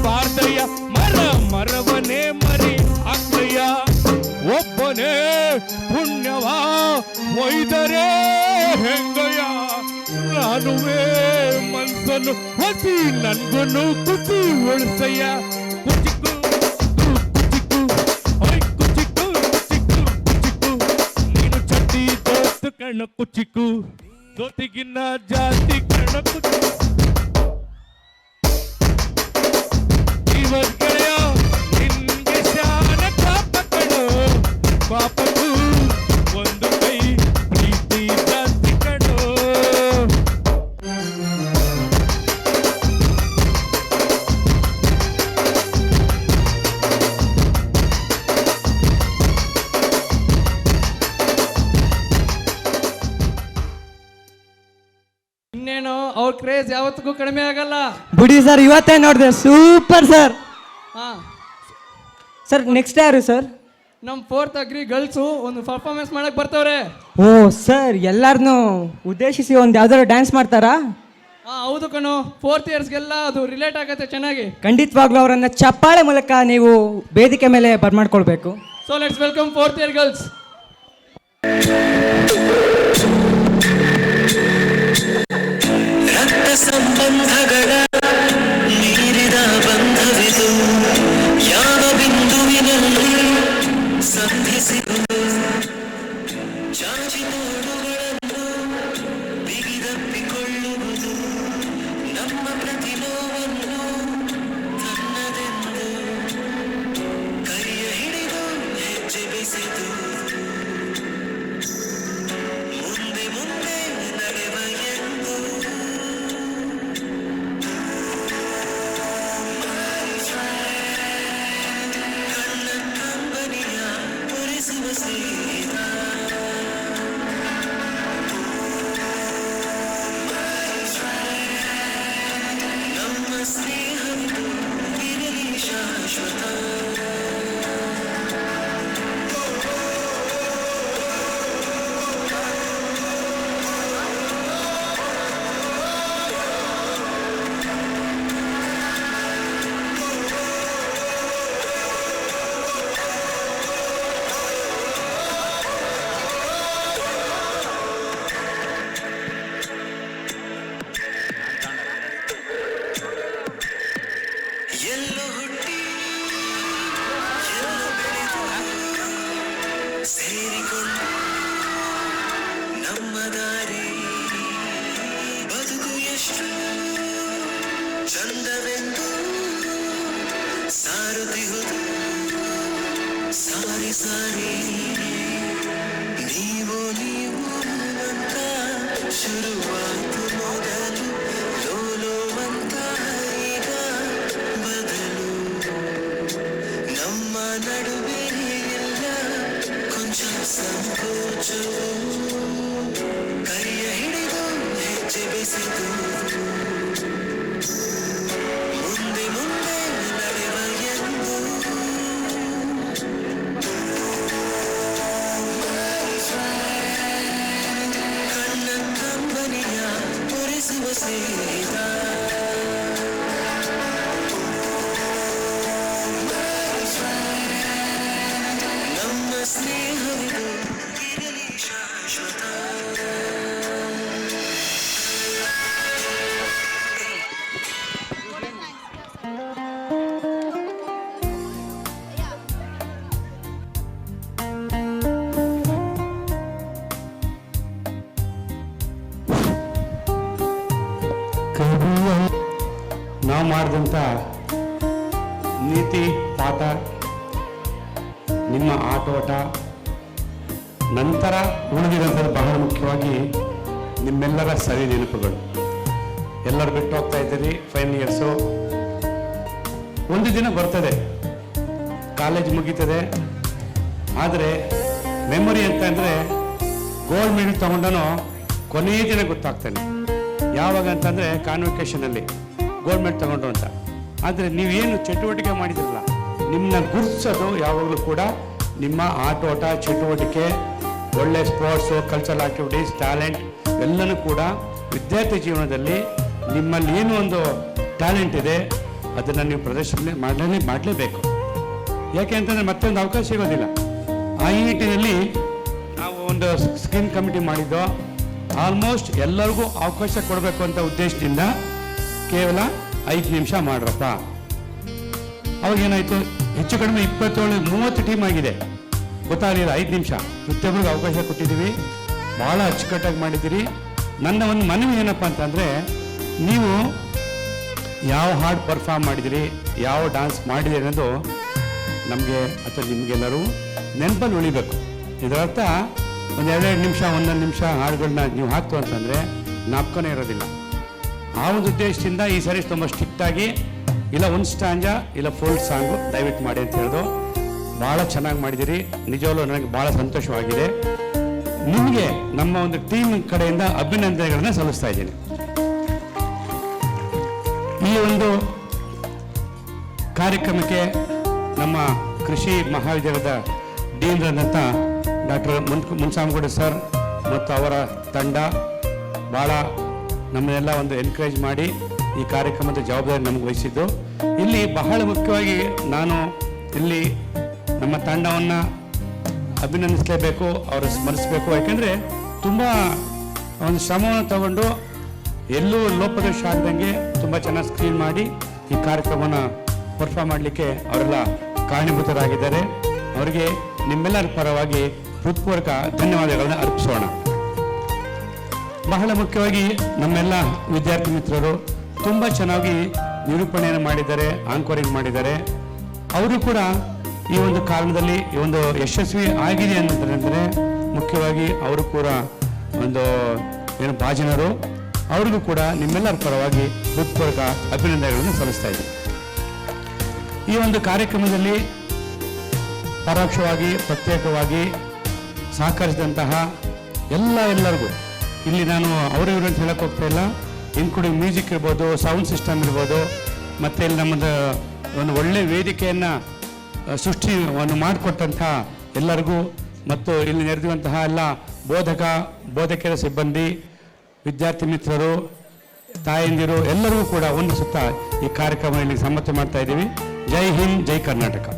ಪಾರ್ದಯ್ಯ ಮರವನೇ ಮರಿ ಅಕ್ಕಯ್ಯ ಒಬ್ಬನೇ ಪುಣ್ಯವ ಒಯ್ದರೆ ಹೆಂಗಯ್ಯ ನಾನುವೇ ಮನ್ಸನ್ನು ಹೊಸಿ ನನ್ಗನ್ನು ಕುಸಿ ಉಳಿಸಯ್ಯ ಕುಚಿಕ್ಕು ಕುಚಿಕ್ಕು ಹೊಯ್ ಕುಚಿಕ್ಕು ಕುಚಿಕ್ಕು ಕುಚಿಕ್ಕು ನೀನು ಚಡ್ಡಿ ದೋಸ್ತು ಕಣ್ಣ ಕುಚಿಕ್ಕು ದೋತಿಗಿನ್ನ ಜಾಸ್ತಿ ಕಣ್ಣ ಕುಚಿಕ್ಕು ಜೀವದ್ ಗೆಳೆಯ ನಿನ್ಗೆ ಶಾನ ಪಾಪ ಕಣೋ ಪಾಪಕ್ಕೂ ಒಂದು ಕೈ ಪ್ರೀತಿ ಜಾಸ್ತಿ ಕಣೋ ಇನ್ನೇನು ಅವ್ರ ಕ್ರೇಜ್ ಯಾವತ್ತಿಗೂ ಕಡಿಮೆ ಆಗಲ್ಲ. ಬಿಡಿ ಸರ್, ಇವತ್ತೇ ನೋಡಿದೆ, ಸೂಪರ್ ಸರ್. ಹಾ ಸರ್ ನೆಕ್ಸ್ಟ್ ಯಾರು ಸರ್? ನಮ್ಮ 4th ಅಗ್ರಿ ಗರ್ಲ್ಸು ಒಂದು ಪರ್ಫಾರ್ಮೆನ್ಸ್ ಮಾಡಕ್ ಬರ್ತವ್ರೆ. ಓ ಸರ್, ಎಲ್ಲಾರನ್ನೂ ಉದ್ದೇಶಿಸಿ ಒಂದು ಯಾವ್ದಾದ್ರು ಡ್ಯಾನ್ಸ್ ಮಾಡ್ತಾರಾ? ಹಾ ಹೌದು ಕಣೋ, 4th ಇಯರ್ಸ್ಗೆಲ್ಲ ಅದು ರಿಲೇಟ್ ಆಗತ್ತೆ ಚೆನ್ನಾಗಿ. ಖಂಡಿತವಾಗ್ಲೂ ಅವರನ್ನ ಚಪ್ಪಾಳೆ ಮೂಲಕ ನೀವು ವೇದಿಕೆ ಮೇಲೆ ಬರ್ಮಾಡ್ಕೊಳ್ಬೇಕು. So let's welcome 4th year girls. ರಕ್ತ ಸಂಬಂಧಗಳ ಮೀರಿದ ಬಂಧವಿದು ಯಾವ ಬಿಂದುವಿನಲ್ಲಿ ಸಂಧಿಸಿರುವುದು ಚಾಚಿ ನೋಡುಗಳನ್ನು ಬಿಗಿದಪ್ಪಿಕೊಳ್ಳುವುದು ನಮ್ಮ ಪ್ರತಿನೋವನ್ನು ತನ್ನದೆಂದು ಕೈಯ ಹಿಡಿದು ಹೆಜ್ಜೆ ಬೆಸೆದು ಮುಂದೆ ಮುಂದೆ ನಡೆವ ಎಂದು ಕಣ್ಣ ಕಂಬನಿಯ ಒರೆಸುವ ಸ್ನೇಹಿತ ನಮ್ಮ ಸ್ನೇಹವಿದು ಇರಲಿ ಶಾಶ್ವತ. ಎಲ್ಲೋ ಹುಟ್ಟಿ ಎಲ್ಲೋ ಬೆಳೆದು ಸೇರಿಕೊಂಡು ನಮ್ಮ ದಾರಿ ಬದುಕು ಎಷ್ಟು ಚಂದವೆಂದು ಸಾರುತ್ತಿಹುದು ಸಾರಿ ಸಾರಿ ನೀವು ನೀವು ಅಂತ ಶುರುವಾತು ಮೊದಲು ಲೋಲೋ ಅಂತ ಈಗ ಬದಲು ನಮ್ಮ ನಡುವೆ ಎಲ್ಲ ಕೊಂಚ ಸಂಕೋಚವು ಕೈಯ ಹಿಡಿದು ಹೆಜ್ಜೆ ಬೆಸೆದು ಮುಂದೆ ಮುಂದೆ ನಡೆವ ಎಂದು ನಾವು ಮಾಡಿದಂಥ ನೀತಿ ಪಾಠ, ನಿಮ್ಮ ಆಟೋಟ, ನಂತರ ಉಳಿದಿರೋಂಥದ್ದು ಬಹಳ ಮುಖ್ಯವಾಗಿ ನಿಮ್ಮೆಲ್ಲರ ಸವಿ ನೆನಪುಗಳು. ಎಲ್ಲರೂ ಬಿಟ್ಟು ಹೋಗ್ತಾ ಇದ್ದೀರಿ. ಫೈನಲ್ ಇಯರ್ಸು ಒಂದು ದಿನ ಬರ್ತದೆ, ಕಾಲೇಜ್ ಮುಗೀತದೆ. ಆದರೆ ಮೆಮೊರಿ ಅಂತ ಅಂದರೆ ಗೋಲ್ಡ್ ಮೆಡಲ್ ತೊಗೊಂಡನು ಕೊನೆಯ ದಿನ ಗೊತ್ತಾಗ್ತಾನೆ. ಯಾವಾಗ ಅಂತಂದರೆ ಕಾನ್ವೊಕೇಶನಲ್ಲಿ ಗೋಲ್ಡ್ ಮೆಡಲ್ ತೊಗೊಂಡು ಅಂತ. ಆದರೆ ನೀವೇನು ಚಟುವಟಿಕೆ ಮಾಡಿದ್ರಲ್ಲ, ನಿಮ್ಮನ್ನ ಗುರುತಿಸೋದು ಯಾವಾಗಲೂ ಕೂಡ ನಿಮ್ಮ ಆಟೋಟ ಚಟುವಟಿಕೆ, ಒಳ್ಳೆ ಸ್ಪೋರ್ಟ್ಸು, ಕಲ್ಚರಲ್ ಆಕ್ಟಿವಿಟೀಸ್, ಟ್ಯಾಲೆಂಟ್ ಎಲ್ಲನೂ ಕೂಡ ವಿದ್ಯಾರ್ಥಿ ಜೀವನದಲ್ಲಿ ನಿಮ್ಮಲ್ಲಿ ಏನು ಒಂದು ಟ್ಯಾಲೆಂಟ್ ಇದೆ ಅದನ್ನು ನೀವು ಪ್ರದರ್ಶನ ಮಾಡಲೇಬೇಕು. ಯಾಕೆ ಅಂತಂದರೆ ಮತ್ತೊಂದು ಅವಕಾಶ ಸಿಗೋದಿಲ್ಲ. ಆ ನಿಟ್ಟಿನಲ್ಲಿ ನಾವು ಒಂದು ಸ್ಕ್ರೀನ್ ಕಮಿಟಿ ಮಾಡಿದ್ದು, ಆಲ್ಮೋಸ್ಟ್ ಎಲ್ಲರಿಗೂ ಅವಕಾಶ ಕೊಡಬೇಕು ಅಂತ ಉದ್ದೇಶದಿಂದ ಕೇವಲ 5 ನಿಮಿಷ ಮಾಡ್ರಪ್ಪ. ಅವಾಗೇನಾಯಿತು, ಹೆಚ್ಚು ಕಡಿಮೆ 27-30 ಟೀಮ್ ಆಗಿದೆ. ಗೊತ್ತಾಗಲಿಲ್ಲ 5 ನಿಮಿಷ ಪ್ರತಿಯೊಬ್ಬರಿಗೆ ಅವಕಾಶ ಕೊಟ್ಟಿದ್ದೀವಿ. ಭಾಳ ಅಚ್ಚುಕಟ್ಟಾಗಿ ಮಾಡಿದ್ದೀರಿ. ನನ್ನ ಒಂದು ಮನವಿ ಏನಪ್ಪ ಅಂತಂದರೆ, ನೀವು ಯಾವ ಹಾಡು ಪರ್ಫಾರ್ಮ್ ಮಾಡಿದಿರಿ, ಯಾವ ಡ್ಯಾನ್ಸ್ ಮಾಡಿದಿರಿ ಅನ್ನೋದು ನಮಗೆ ಅಥವಾ ನಿಮಗೆಲ್ಲರೂ ನೆನಪಲ್ಲಿ ಉಳಿಬೇಕು. ಇದರರ್ಥ ಒಂದು 2 ನಿಮಿಷ 1 ನಿಮಿಷ ಹಾಡುಗಳನ್ನ ನೀವು ಹಾಕ್ತು ಅಂತಂದರೆ ಜ್ಞಾಪಕನೇ ಇರೋದಿಲ್ಲ. ಆ ಒಂದು ಉದ್ದೇಶದಿಂದ ಈ ಸಾರಿ ತುಂಬ ಸ್ಟ್ರಿಕ್ಟಾಗಿ ಇಲ್ಲ ಒಂದು ಸ್ಟಾಂಜ ಇಲ್ಲ ಫುಲ್ ಸಾಂಗು ದಯವಿಟ್ಟು ಮಾಡಿ ಅಂತ ಹೇಳಿದು. ಭಾಳ ಚೆನ್ನಾಗಿ ಮಾಡಿದ್ದೀರಿ. ನಿಜವಾಗ್ಲೂ ನನಗೆ ಭಾಳ ಸಂತೋಷವಾಗಿದೆ. ನಿಮಗೆ ನಮ್ಮ ಒಂದು ಟೀಮ್ ಕಡೆಯಿಂದ ಅಭಿನಂದನೆಗಳನ್ನು ಸಲ್ಲಿಸ್ತಾ ಇದ್ದೀನಿ. ಈ ಒಂದು ಕಾರ್ಯಕ್ರಮಕ್ಕೆ ನಮ್ಮ ಕೃಷಿ ಮಹಾವಿದ್ಯಾಲಯದ ಡೀನ್ರಾದಂಥ ಡಾಕ್ಟರ್ ಮುನ್ಸಾಮಗೌಡ ಸರ್ ಮತ್ತು ಅವರ ತಂಡ ಭಾಳ ನಮ್ಮನ್ನೆಲ್ಲ ಒಂದು ಎನ್ಕರೇಜ್ ಮಾಡಿ ಈ ಕಾರ್ಯಕ್ರಮದ ಜವಾಬ್ದಾರಿ ನಮಗೆ ವಹಿಸಿದ್ದು. ಇಲ್ಲಿ ಬಹಳ ಮುಖ್ಯವಾಗಿ ನಾನು ಇಲ್ಲಿ ನಮ್ಮ ತಂಡವನ್ನು ಅಭಿನಂದಿಸಲೇಬೇಕು, ಅವರು ಸ್ಮರಿಸಬೇಕು. ಯಾಕೆಂದರೆ ತುಂಬ ಒಂದು ಶ್ರಮವನ್ನು ತಗೊಂಡು ಎಲ್ಲೂ ಲೋಪದೋಷ ಆಗದಂಗೆ ತುಂಬ ಚೆನ್ನಾಗಿ ಸ್ಕ್ರೀನ್ ಮಾಡಿ ಈ ಕಾರ್ಯಕ್ರಮನ ಪರ್ಫಾರ್ಮ್ ಮಾಡಲಿಕ್ಕೆ ಅವರೆಲ್ಲ ಕಾರಣೀಭೂತರಾಗಿದ್ದಾರೆ. ಅವರಿಗೆ ನಿಮ್ಮೆಲ್ಲರ ಪರವಾಗಿ ಹೃತ್ಪೂರ್ವಕ ಧನ್ಯವಾದಗಳನ್ನು ಅರ್ಪಿಸೋಣ. ಬಹಳ ಮುಖ್ಯವಾಗಿ ನಮ್ಮೆಲ್ಲ ವಿದ್ಯಾರ್ಥಿ ಮಿತ್ರರು ತುಂಬ ಚೆನ್ನಾಗಿ ನಿರೂಪಣೆಯನ್ನು ಮಾಡಿದ್ದಾರೆ, ಆಂಕೋರಿಂಗ್ ಮಾಡಿದ್ದಾರೆ. ಅವರು ಕೂಡ ಈ ಒಂದು ಕಾರಣದಲ್ಲಿ ಈ ಒಂದು ಯಶಸ್ವಿ ಆಗಿದೆ ಅಂತಂದರೆ ಮುಖ್ಯವಾಗಿ ಅವರು ಕೂಡ ಒಂದು ಏನು ಭಾಜನರು. ಅವ್ರಿಗೂ ಕೂಡ ನಿಮ್ಮೆಲ್ಲರ ಪರವಾಗಿ ಹೃತ್ಪೂರ್ವಕ ಅಭಿನಂದನೆಗಳನ್ನು ಸಲ್ಲಿಸ್ತಾ ಇದ್ದೀನಿ. ಈ ಒಂದು ಕಾರ್ಯಕ್ರಮದಲ್ಲಿ ಪರೋಕ್ಷವಾಗಿ ಪ್ರತ್ಯೇಕವಾಗಿ ಸಹಕರಿಸಿದಂತಹ ಎಲ್ಲರಿಗೂ ಇಲ್ಲಿ ನಾನು ಅವರಿವರು ಅಂತ ಹೇಳಕ್ಕೆ ಹೋಗ್ತಾ ಇಲ್ಲ, ಇನ್ಕ್ಲೂಡಿಂಗ್ ಮ್ಯೂಸಿಕ್ ಇರ್ಬೋದು, ಸೌಂಡ್ ಸಿಸ್ಟಮ್ ಇರ್ಬೋದು, ಮತ್ತು ಇಲ್ಲಿ ನಮ್ಮದು ಒಂದು ಒಳ್ಳೆಯ ವೇದಿಕೆಯನ್ನು ಸೃಷ್ಟಿಯನ್ನು ಮಾಡಿಕೊಟ್ಟಂಥ ಎಲ್ಲರಿಗೂ ಮತ್ತು ಇಲ್ಲಿ ನೆರೆದಿರುವಂತಹ ಎಲ್ಲ ಬೋಧಕರ ಸಿಬ್ಬಂದಿ, ವಿದ್ಯಾರ್ಥಿ ಮಿತ್ರರು, ತಾಯಂದಿರು ಎಲ್ಲರಿಗೂ ಕೂಡ ಒಂದು ಸುತ್ತ ಈ ಕಾರ್ಯಕ್ರಮದಲ್ಲಿ ಸಮ್ಮತಿ ಮಾಡ್ತಾ ಇದ್ದೀವಿ. ಜೈ ಹಿಂದ್, ಜೈ ಕರ್ನಾಟಕ.